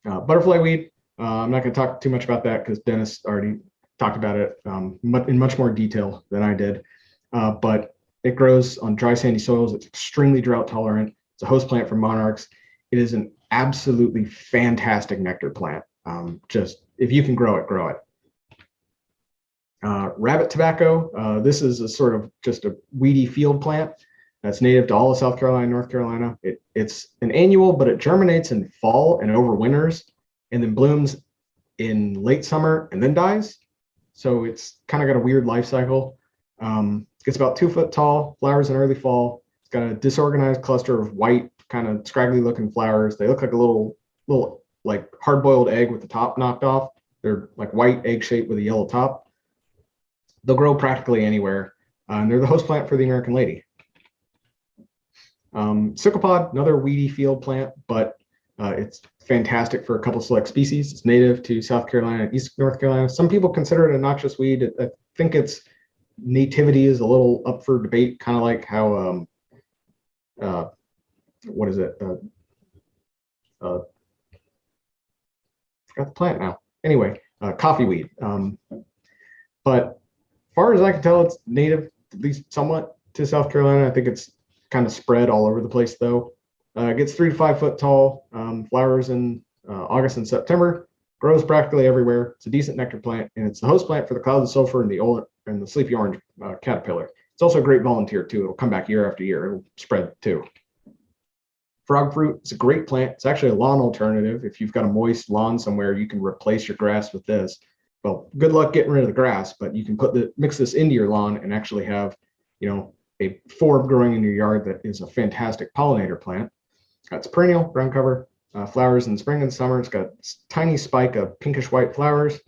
Butterfly weed. I'm not going to talk too much about that because Dennis already talked about it in much more detail than I did. But it grows on dry sandy soils. It's extremely drought tolerant. It's a host plant for monarchs. It is an absolutely fantastic nectar plant. Just if you can grow it, grow it. Rabbit tobacco. This is a sort of just a weedy field plant that's native to all of South Carolina, North Carolina. It's an annual, but it germinates in fall and overwinters, and then blooms in late summer and then dies. So it's kind of got a weird life cycle. It's about 2 foot tall, flowers in early fall. It's got a disorganized cluster of white, kind of scraggly looking flowers. They look like a little like hard-boiled egg with the top knocked off. They're like white egg shaped with a yellow top. They'll grow practically anywhere, and they're the host plant for the American lady. Cyclopod, another weedy field plant, but it's fantastic for a couple select species. It's native to South Carolina and East North Carolina. Some people consider it a noxious weed. I think its nativity is a little up for debate, kind of like how what is it? Forgot the plant now. Anyway, coffee weed. But as far as I can tell, it's native, at least somewhat, to South Carolina. I think it's kind of spread all over the place, though. It gets 3 to 5 foot tall, flowers in August and September, grows practically everywhere. It's a decent nectar plant, and it's the host plant for the cloud of sulfur and the sleepy orange caterpillar. It's also a great volunteer, too. It'll come back year after year. It'll spread, too. Frog fruit, it's a great plant. It's actually a lawn alternative. If you've got a moist lawn somewhere, you can replace your grass with this. Well, good luck getting rid of the grass, but you can mix this into your lawn and actually have, a forb growing in your yard that is a fantastic pollinator plant. It's perennial, ground cover, flowers in the spring and summer. It's got a tiny spike of pinkish white flowers,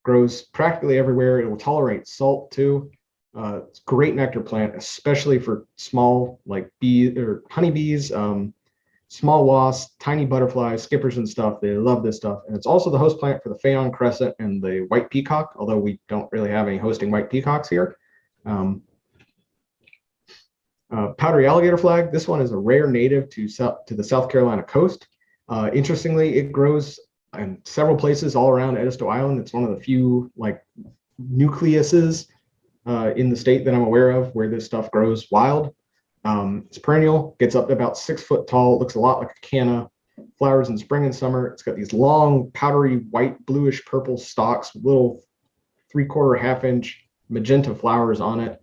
grows practically everywhere. It will tolerate salt too. It's a great nectar plant, especially for small like bees or honeybees, small wasps, tiny butterflies, skippers and stuff. They love this stuff. And it's also the host plant for the Phaon crescent and the white peacock, although we don't really have any hosting white peacocks here. Powdery alligator flag. This one is a rare native to the South Carolina coast. Interestingly, it grows in several places all around Edisto Island. It's one of the few like nucleuses in the state that I'm aware of where this stuff grows wild. It's perennial, gets up to about 6 foot tall. It looks a lot like a canna. Flowers in spring and summer. It's got these long, powdery, white, bluish, purple stalks with little 3/4, half-inch magenta flowers on it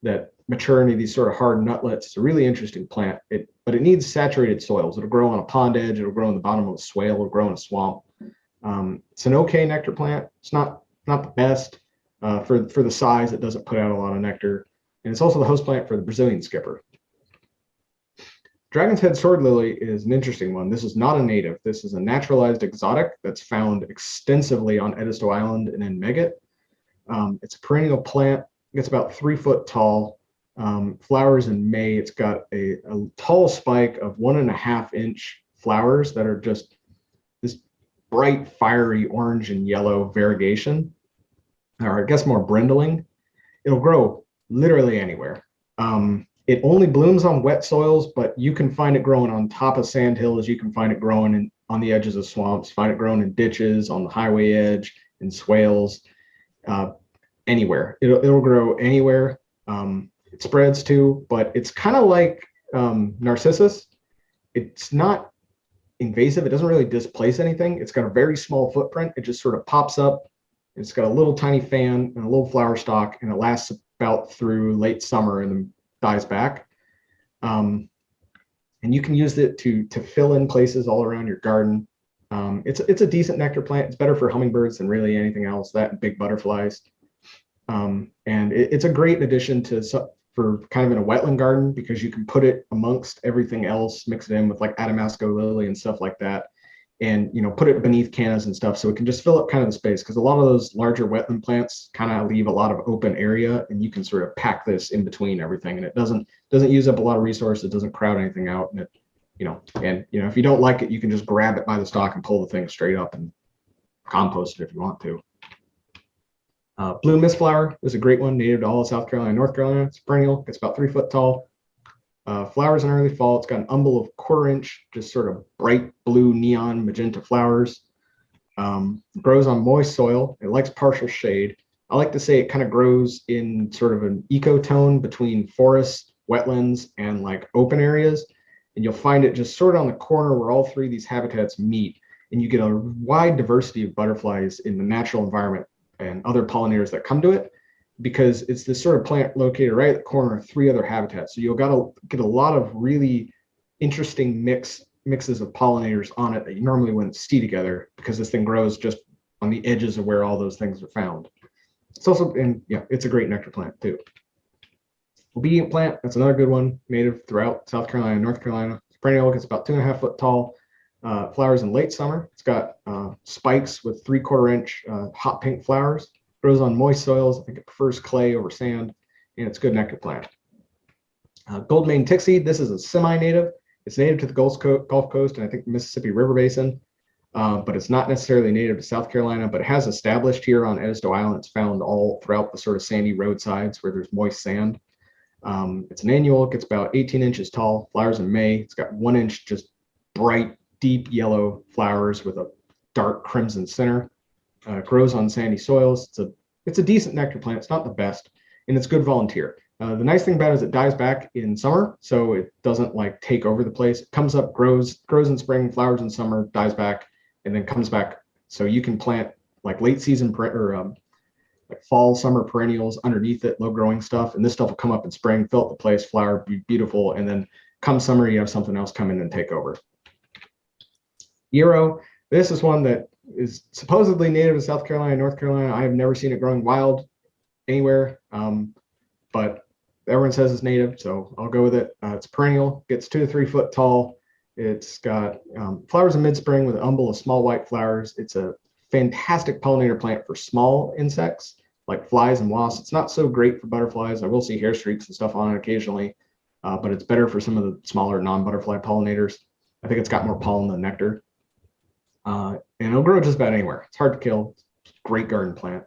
that mature into these sort of hard nutlets. It's a really interesting plant, but it needs saturated soils. It'll grow on a pond edge. It'll grow in the bottom of a swale. It'll grow in a swamp. It's an okay nectar plant. It's not the best for the size. It doesn't put out a lot of nectar. And it's also the host plant for the Brazilian skipper. Dragon's head sword lily is an interesting one. This is not a native. This is a naturalized exotic that's found extensively on Edisto Island and in Megget. It's a perennial plant. It gets about 3 foot tall. Flowers in May. It's got a tall spike of 1.5 inch flowers that are just this bright, fiery orange and yellow variegation, or I guess more brindling. It'll grow literally anywhere. It only blooms on wet soils, but you can find it growing on top of sand hills. You can find it growing on the edges of swamps, find it growing in ditches, on the highway edge, in swales, anywhere. It'll grow anywhere. It spreads too, but it's kind of like Narcissus. It's not invasive. It doesn't really displace anything. It's got a very small footprint. It just sort of pops up. It's got a little tiny fan and a little flower stalk, and it lasts about through late summer and then dies back. And you can use it to fill in places all around your garden. It's a decent nectar plant. It's better for hummingbirds than really anything else, that and big butterflies. And it's a great addition for kind of in a wetland garden because you can put it amongst everything else, mix it in with like Adamasco lily and stuff like that, and put it beneath cannas and stuff so it can just fill up kind of the space, because a lot of those larger wetland plants kind of leave a lot of open area, and you can sort of pack this in between everything, and it doesn't use up a lot of resources. It doesn't crowd anything out, and if you don't like it, you can just grab it by the stalk and pull the thing straight up and compost it if you want to. Blue mistflower is a great one, native to all of South Carolina and North Carolina. It's perennial. It's about 3 foot tall. Flowers in early fall. It's got an umbel of 1/4 inch, just sort of bright blue neon magenta flowers. Grows on moist soil. It likes partial shade. I like to say it kind of grows in sort of an ecotone between forest, wetlands, and like open areas. And you'll find it just sort of on the corner where all three of these habitats meet. And you get a wide diversity of butterflies in the natural environment and other pollinators that come to it, because it's this sort of plant located right at the corner of 3 other habitats. So you'll get a lot of really interesting mixes of pollinators on it that you normally wouldn't see together, because this thing grows just on the edges of where all those things are found. It's also, it's a great nectar plant too. Obedient plant, that's another good one, native throughout South Carolina and North Carolina. It's perennial, it's about 2.5 foot tall. Flowers in late summer. It's got spikes with 3/4 inch hot pink flowers. Grows on moist soils. I think it prefers clay over sand, and it's a good nectar plant. Gold Mane Tixie. This is a semi-native. It's native to the Gulf Coast and I think the Mississippi River Basin, but it's not necessarily native to South Carolina, but it has established here on Edisto Island. It's found all throughout the sort of sandy roadsides where there's moist sand. It's an annual. It gets about 18 inches tall. Flowers in May. It's got 1 inch just bright, deep yellow flowers with a dark crimson center. Grows on sandy soils. It's a decent nectar plant. It's not the best, and it's good volunteer. The nice thing about it is it dies back in summer, so it doesn't like take over the place. It comes up, grows in spring, flowers in summer, dies back, and then comes back. So you can plant like late season like fall, summer perennials underneath it, low growing stuff, and this stuff will come up in spring, fill up the place, flower, be beautiful, and then come summer you have something else come in and take over. Eero, this is one that is supposedly native to South Carolina, North Carolina. I have never seen it growing wild anywhere, but everyone says it's native, so I'll go with it. It's perennial, gets 2 to 3 foot tall. It's got flowers in mid-spring with an umbel of small white flowers. It's a fantastic pollinator plant for small insects like flies and wasps. It's not so great for butterflies. I will see hair streaks and stuff on it occasionally, but it's better for some of the smaller non-butterfly pollinators. I think it's got more pollen than nectar. And it'll grow just about anywhere. It's hard to kill. It's a great garden plant.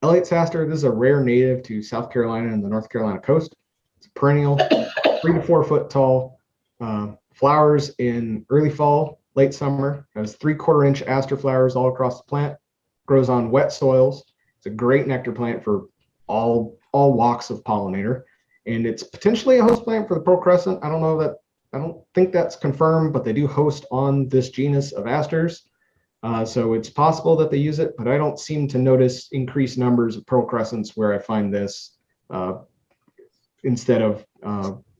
Elliott Aster, this is a rare native to South Carolina and the North Carolina coast. It's perennial, 3 to 4 foot tall. Flowers in early fall, late summer. Has 3/4 inch aster flowers all across the plant. Grows on wet soils. It's a great nectar plant for all walks of pollinator. And it's potentially a host plant for the pearl crescent. I don't think that's confirmed, but they do host on this genus of asters. So it's possible that they use it, but I don't seem to notice increased numbers of pearl crescents where I find this instead of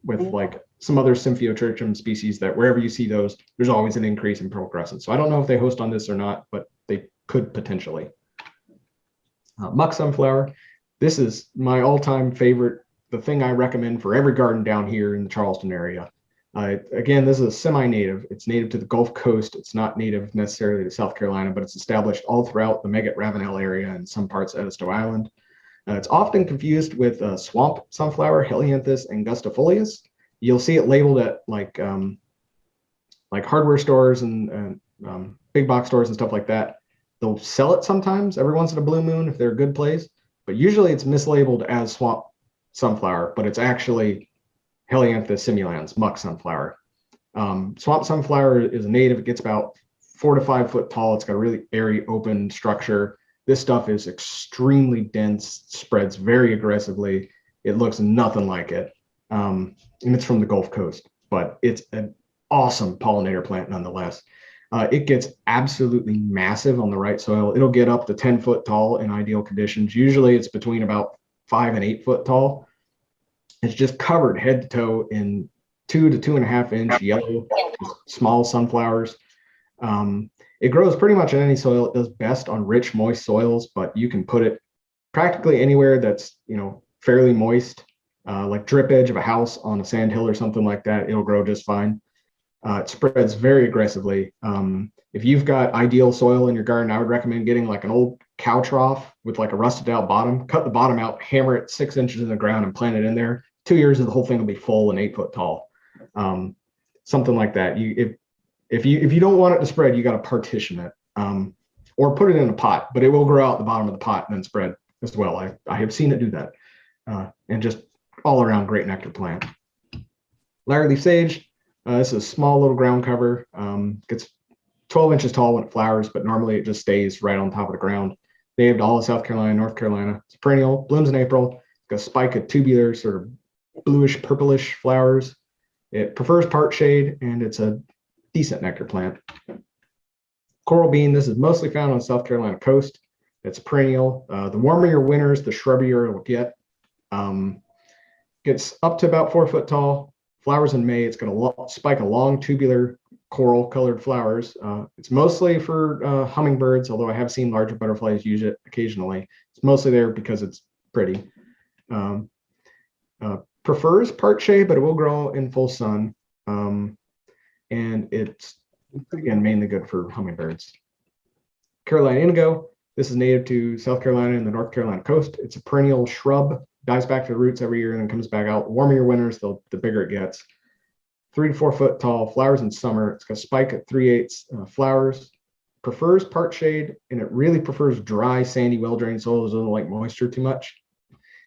with like some other Symphyotrichum species that wherever you see those, there's always an increase in pearl crescents. So I don't know if they host on this or not, but they could potentially. Muck sunflower. This is my all-time favorite, the thing I recommend for every garden down here in the Charleston area. Again, this is a semi-native. It's native to the Gulf Coast. It's not native necessarily to South Carolina, but it's established all throughout the Megget Ravenel area and some parts of Edisto Island. It's often confused with swamp sunflower, Helianthus angustifolius. You'll see it labeled at like hardware stores and big box stores and stuff like that. They'll sell it sometimes, every once in a blue moon if they're a good place, but usually it's mislabeled as swamp sunflower, but it's actually Helianthus simulans, muck sunflower. Swamp sunflower is a native. It gets about 4 to 5 foot tall. It's got a really airy, open structure. This stuff is extremely dense, spreads very aggressively. It looks nothing like it. And it's from the Gulf Coast, but it's an awesome pollinator plant nonetheless. It gets absolutely massive on the right soil. It'll get up to 10 foot tall in ideal conditions. Usually it's between about 5 and 8 foot tall. It's just covered head to toe in 2 to 2.5 inch yellow, small sunflowers. It grows pretty much in any soil. It does best on rich, moist soils, but you can put it practically anywhere that's, fairly moist, like drip edge of a house on a sand hill or something like that. It'll grow just fine. It spreads very aggressively. If you've got ideal soil in your garden, I would recommend getting like an old cow trough with like a rusted out bottom, cut the bottom out, hammer it 6 inches in the ground and plant it in there. 2 years and the whole thing will be full and 8 foot tall. Something like that. If you don't want it to spread, you got to partition it or put it in a pot, but it will grow out the bottom of the pot and then spread as well. I have seen it do that. And just all around great nectar plant. Lagerleaf sage. This is a small little ground cover. Gets 12 inches tall when it flowers, but normally it just stays right on top of the ground. Native to all of South Carolina, North Carolina. It's perennial, blooms in April. It's got a spike of tubular, sort of bluish, purplish flowers. It prefers part shade, and it's a decent nectar plant. Coral bean, this is mostly found on the South Carolina coast. It's perennial. The warmer your winters, the shrubbier it will get. Gets up to about 4 foot tall. Flowers in May. It's got a spike of long tubular coral colored flowers. It's mostly for hummingbirds, although I have seen larger butterflies use it occasionally. It's mostly there because it's pretty. Prefers part shade, but it will grow in full sun. And it's again, mainly good for hummingbirds. Carolina indigo. This is native to South Carolina and the North Carolina coast. It's a perennial shrub, dies back to the roots every year and then comes back out. The warmer your winters, the bigger it gets. 3 to 4 foot tall, flowers in summer. It's got a spike at 3/8 flowers. Prefers part shade, and it really prefers dry, sandy, well-drained soils. Doesn't like moisture too much.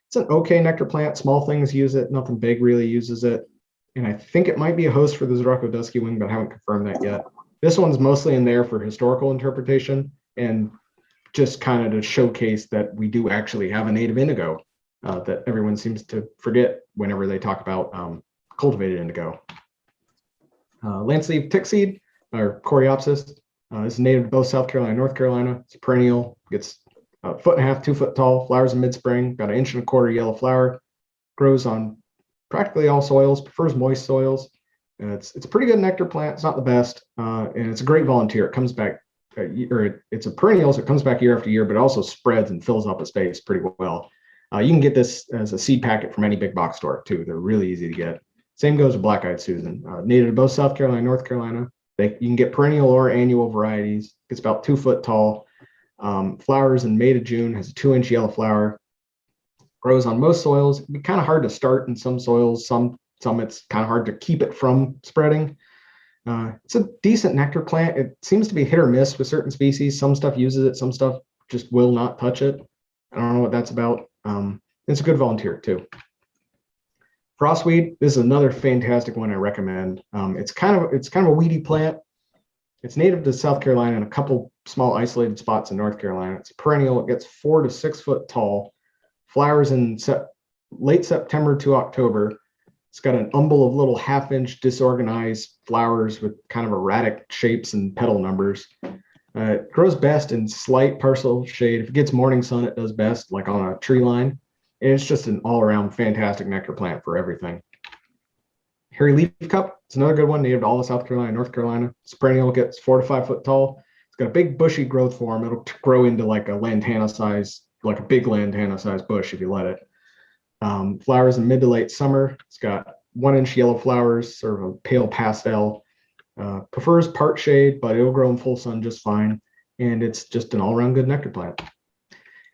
It's an okay nectar plant. Small things use it. Nothing big really uses it. And I think it might be a host for the Zirocco dusky wing, but I haven't confirmed that yet. This one's mostly in there for historical interpretation and just kind of to showcase that we do actually have a native indigo that everyone seems to forget whenever they talk about cultivated indigo. Landsleaf tickseed, or Coreopsis. This is native to both South Carolina and North Carolina. It's a perennial, gets a 1.5 to 2 foot tall, flowers in mid-spring, got 1.25 inch yellow flower, grows on practically all soils, prefers moist soils. It's a pretty good nectar plant. It's not the best, and it's a great volunteer. It comes back, it's a perennial, so it comes back year after year, but it also spreads and fills up a space pretty well. You can get this as a seed packet from any big box store too. They're really easy to get. Same goes with Black-Eyed Susan. Native to both South Carolina and North Carolina. You can get perennial or annual varieties. It's about 2 foot tall. Flowers in May to June, has a 2 inch yellow flower. Grows on most soils. It'd be kind of hard to start in some soils. Some it's kind of hard to keep it from spreading. It's a decent nectar plant. It seems to be hit or miss with certain species. Some stuff uses it, some stuff just will not touch it. I don't know what that's about. It's a good volunteer too. Frostweed, this is another fantastic one I recommend. It's kind of a weedy plant. It's native to South Carolina and a couple small isolated spots in North Carolina. It's perennial. It gets 4 to 6 foot tall. Flowers in late September to October. It's got an umbel of little 1/2 inch disorganized flowers with kind of erratic shapes and petal numbers. It grows best in slight partial shade. If it gets morning sun, it does best, like on a tree line. And it's just an all-around fantastic nectar plant for everything. Hairy leaf cup, it's another good one, native to all of South Carolina, North Carolina. It's perennial, gets 4 to 5 foot tall. It's got a big bushy growth form. It'll grow into like a lantana size, like a big lantana size bush if you let it. Flowers in mid to late summer. It's got 1 inch yellow flowers, sort of a pale pastel. Prefers part shade, but it'll grow in full sun just fine. And it's just an all-around good nectar plant.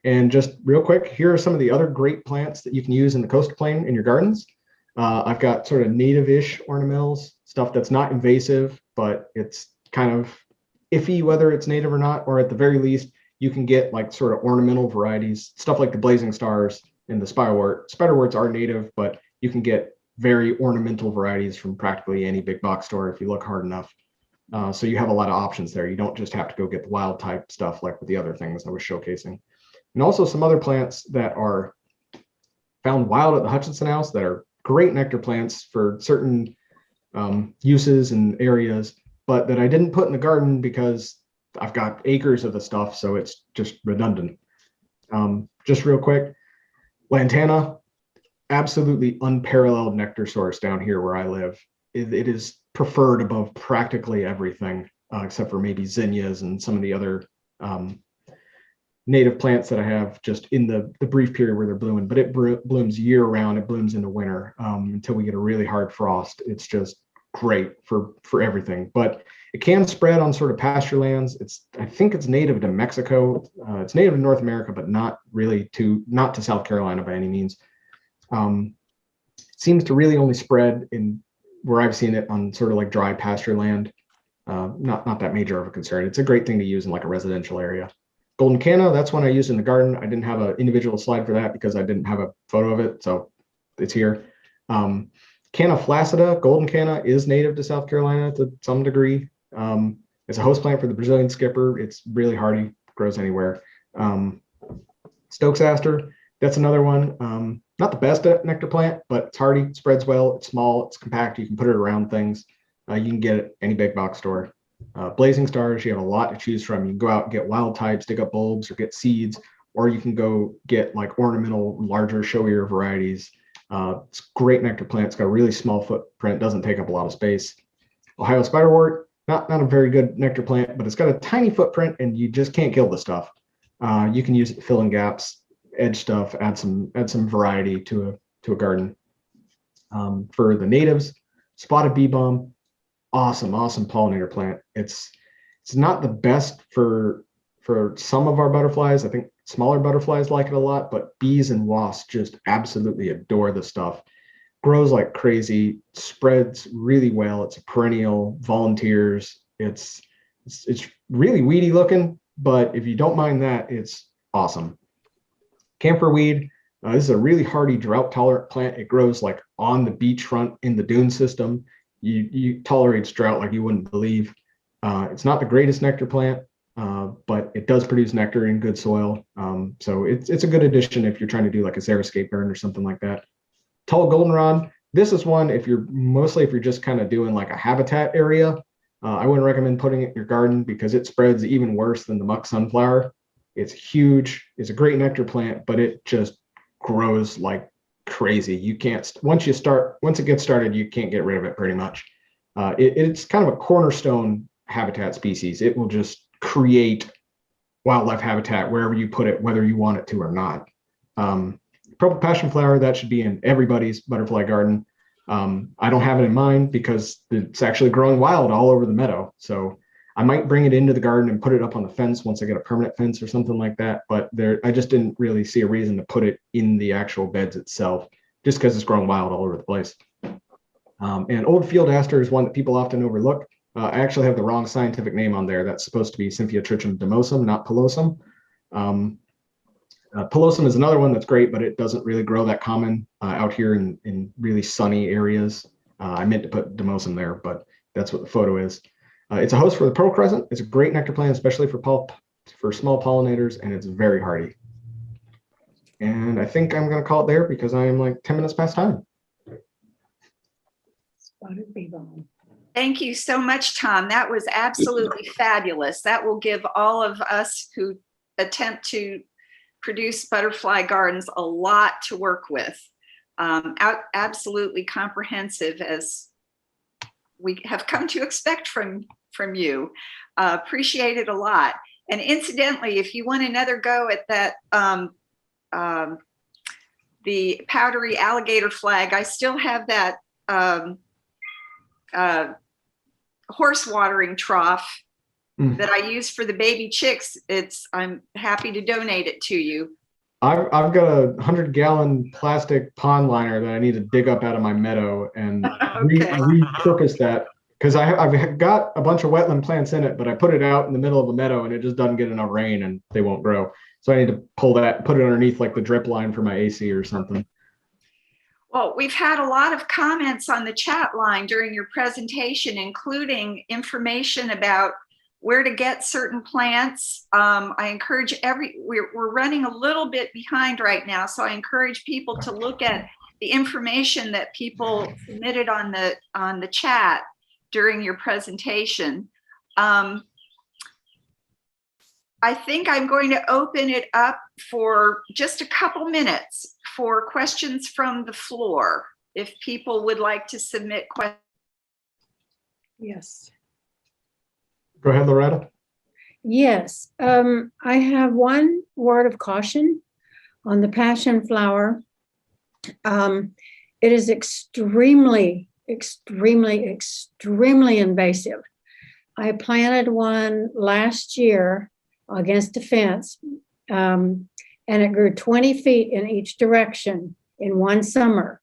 And just real quick, here are some of the other great plants that you can use in the coastal plain in your gardens. I've got sort of native-ish ornamentals, stuff that's not invasive, but it's kind of iffy whether it's native or not, or at the very least, you can get like sort of ornamental varieties, stuff like the blazing stars and the spiderwort. Spiderworts are native, but you can get very ornamental varieties from practically any big box store if you look hard enough. So you have a lot of options there. You don't just have to go get the wild type stuff like with the other things I was showcasing. And also some other plants that are found wild at the Hutchinson house that are great nectar plants for certain uses and areas, but that I didn't put in the garden because I've got acres of the stuff, so it's just redundant. Just real quick, lantana, absolutely unparalleled nectar source down here where I live. It is preferred above practically everything, except for maybe zinnias and some of the other native plants that I have just in the brief period where they're blooming, but it blooms year round. It blooms in the winter until we get a really hard frost. It's just great for everything, but it can spread on sort of pasture lands. I think it's native to Mexico. It's native to North America, but not to South Carolina by any means. Seems to really only spread in where I've seen it on sort of like dry pasture land. Not that major of a concern. It's a great thing to use in like a residential area. Golden canna, that's one I used in the garden. I didn't have an individual slide for that because I didn't have a photo of it, so it's here. Canna flaccida, golden canna, is native to South Carolina to some degree. It's a host plant for the Brazilian skipper. It's really hardy, grows anywhere. Stokes aster, that's another one. Not the best nectar plant, but it's hardy, spreads well, it's small, it's compact, you can put it around things. You can get it at any big box store. Blazing stars, you have a lot to choose from. You can go out and get wild types, dig up bulbs or get seeds, or you can go get like ornamental, larger, showier varieties. It's a great nectar plant. It's got a really small footprint, doesn't take up a lot of space. Ohio spiderwort, not a very good nectar plant, but it's got a tiny footprint and you just can't kill the stuff. You can use it to fill in gaps, edge stuff, add some variety to a garden. For the natives, spotted bee balm, awesome, awesome pollinator plant. It's not the best for some of our butterflies. I think smaller butterflies like it a lot, but bees and wasps just absolutely adore the stuff. Grows like crazy, spreads really well. It's a perennial, volunteers. It's really weedy looking, but if you don't mind that, it's awesome. Camphorweed. This is a really hardy, drought tolerant plant. It grows like on the beachfront in the dune system. You tolerates drought like you wouldn't believe. It's not the greatest nectar plant, but it does produce nectar in good soil. So it's a good addition if you're trying to do like a xeriscape burn or something like that. Tall goldenrod. This is one if you're just kind of doing like a habitat area. I wouldn't recommend putting it in your garden because it spreads even worse than the muck sunflower. It's huge. It's a great nectar plant, but it just grows like crazy. You can't, once it gets started, you can't get rid of it pretty much. It's kind of a cornerstone habitat species. It will just create wildlife habitat wherever you put it, whether you want it to or not. Purple passion flower, that should be in everybody's butterfly garden. I don't have it in mine because it's actually growing wild all over the meadow. So I might bring it into the garden and put it up on the fence once I get a permanent fence or something like that. But I just didn't really see a reason to put it in the actual beds itself, just because it's growing wild all over the place. And old field aster is one that people often overlook. I actually have the wrong scientific name on there. That's supposed to be Symphytrichum demosum, not pilosum. Pilosum is another one that's great, but it doesn't really grow that common out here in really sunny areas. I meant to put demosum there, but that's what the photo is. It's a host for the pearl crescent. It's a great nectar plant, especially for small pollinators, and it's very hardy. And I think I'm going to call it there because I am like 10 minutes past time. Thank you so much, Tom. That was absolutely fabulous. That will give all of us who attempt to produce butterfly gardens a lot to work with. Absolutely comprehensive, as we have come to expect from you. Appreciate it a lot. And incidentally, if you want another go at that, the powdery alligator flag, I still have that horse watering trough that I use for the baby chicks. I'm happy to donate it to you. I've got a 100-gallon plastic pond liner that I need to dig up out of my meadow and repurpose that, because I've got a bunch of wetland plants in it, but I put it out in the middle of a meadow and it just doesn't get enough rain and they won't grow. So I need to pull that, put it underneath like the drip line for my AC or something. Well, we've had a lot of comments on the chat line during your presentation, including information about where to get certain plants. I encourage we're running a little bit behind right now, so I encourage people to look at the information that people submitted on the chat during your presentation. I think I'm going to open it up for just a couple minutes for questions from the floor, if people would like to submit questions. Yes. Go ahead, Loretta. Yes. I have one word of caution on the passion flower. It is extremely, extremely, extremely invasive. I planted one last year against a fence, and it grew 20 feet in each direction in one summer.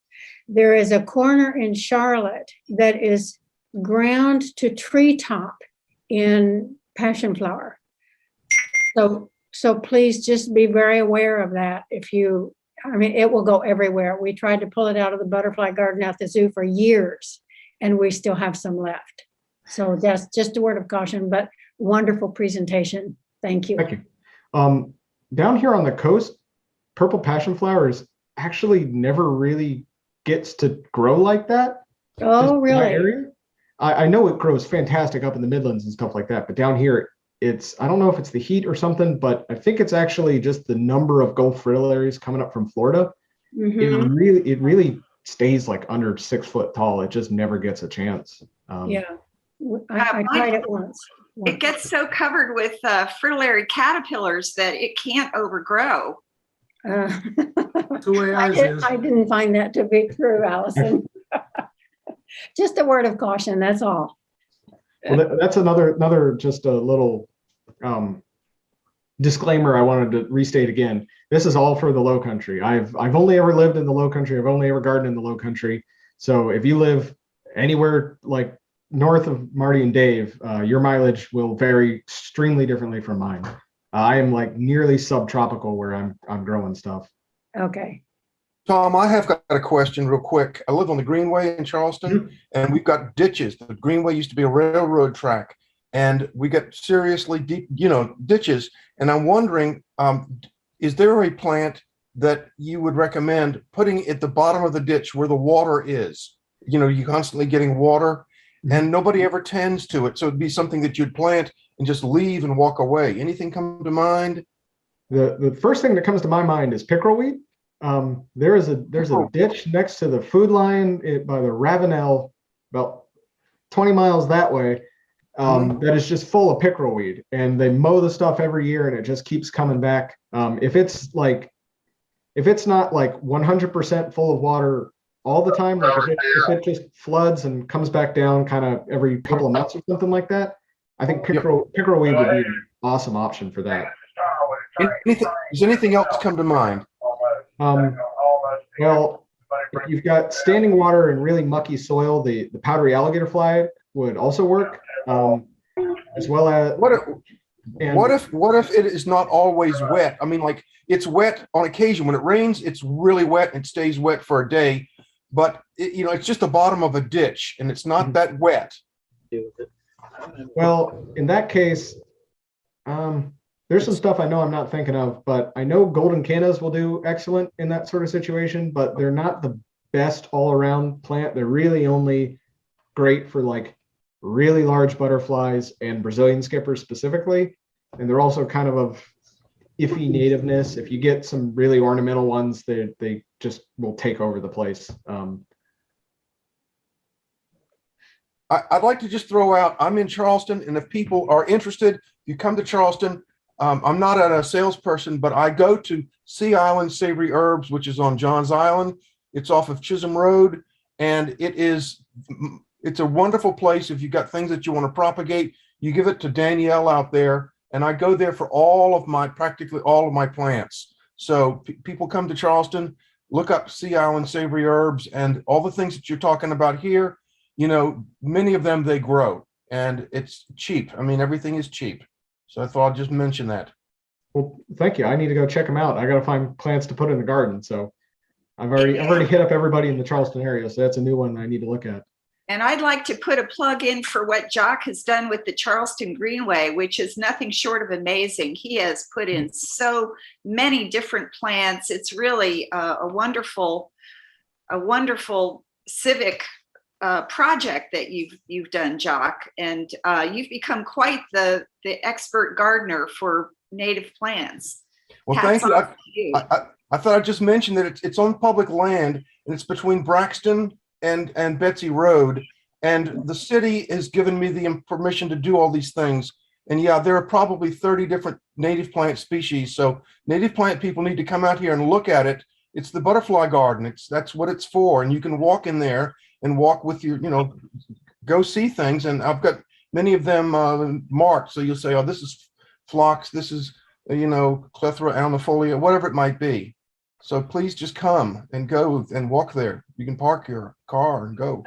There is a corner in Charlotte that is ground to treetop in passion flower. So please just be very aware of that. It will go everywhere. We tried to pull it out of the butterfly garden at the zoo for years, and we still have some left. So that's just a word of caution, but wonderful presentation. Thank you. Thank you. Down here on the coast, purple passion flowers actually never really gets to grow like that. Oh, really? I know it grows fantastic up in the Midlands and stuff like that, but down here, I don't know if it's the heat or something, but I think it's actually just the number of Gulf fritillaries coming up from Florida. Mm-hmm. It really stays like under 6 foot tall. It just never gets a chance. Yeah, I tried it once. It gets so covered with frillary caterpillars that it can't overgrow. That's the way ours is. I didn't find that to be true, Allison. Just a word of caution, that's all. Well, that's another just a little disclaimer I wanted to restate again. This is all for the Low Country. I've only ever lived in the Low Country. I've only ever gardened in the Low Country. So if you live anywhere like north of Marty and Dave, your mileage will vary extremely differently from mine. I am like nearly subtropical where I'm growing stuff. Okay. Tom, I have got a question real quick. I live on the Greenway in Charleston, and we've got ditches. The Greenway used to be a railroad track, and we got seriously deep, ditches. And I'm wondering, is there a plant that you would recommend putting at the bottom of the ditch where the water is? You're constantly getting water, and nobody ever tends to it. So it'd be something that you'd plant and just leave and walk away. Anything come to mind? The first thing that comes to my mind is pickerelweed. There's a ditch next to the food line by the Ravenel, about 20 miles that way, that is just full of pickerelweed, and they mow the stuff every year and it just keeps coming back. If it's not like 100% full of water all the time, like if it just floods and comes back down kind of every couple of months or something like that, I think pickerelweed would be an awesome option for that. Does anything else come to mind? Well, if you've got standing water and really mucky soil, the powdery alligator fly would also work, as well as what if it is not always wet? I mean, like it's wet on occasion. When it rains, it's really wet and stays wet for a day, but it's just the bottom of a ditch and it's not that wet. Well, in that case, there's some stuff I know I'm not thinking of, but I know golden cannas will do excellent in that sort of situation, but they're not the best all around plant. They're really only great for like really large butterflies and Brazilian skippers specifically. And they're also kind of iffy nativeness. If you get some really ornamental ones, they just will take over the place. I'd like to just throw out, I'm in Charleston, and if people are interested, you come to Charleston. I'm not a salesperson, but I go to Sea Island Savory Herbs, which is on Johns Island. It's off of Chisholm Road, and it's a wonderful place. If you've got things that you want to propagate, you give it to Danielle out there, and I go there for practically all of my plants. So people come to Charleston, look up Sea Island Savory Herbs, and all the things that you're talking about here, many of them they grow, and it's cheap. I mean, everything is cheap. So I thought I'd just mention that. Well, thank you. I need to go check them out. I got to find plants to put in the garden. So I've already hit up everybody in the Charleston area. So that's a new one I need to look at. And I'd like to put a plug in for what Jock has done with the Charleston Greenway, which is nothing short of amazing. He has put in so many different plants. It's really a wonderful civic project that you've done, Jock, and you've become quite the expert gardener for native plants. Well, thank you. I thought I'd just mention that it's on public land, and it's between Braxton and Betsy Road, and the city has given me the permission to do all these things. And yeah, there are probably 30 different native plant species. So native plant people need to come out here and look at it. It's the butterfly garden. That's what it's for. And you can walk in there and walk with your, go see things. And I've got many of them marked. So you'll say, oh, this is phlox, this is, Clethra alnifolia, whatever it might be. So please just come and go and walk there. You can park your car and go.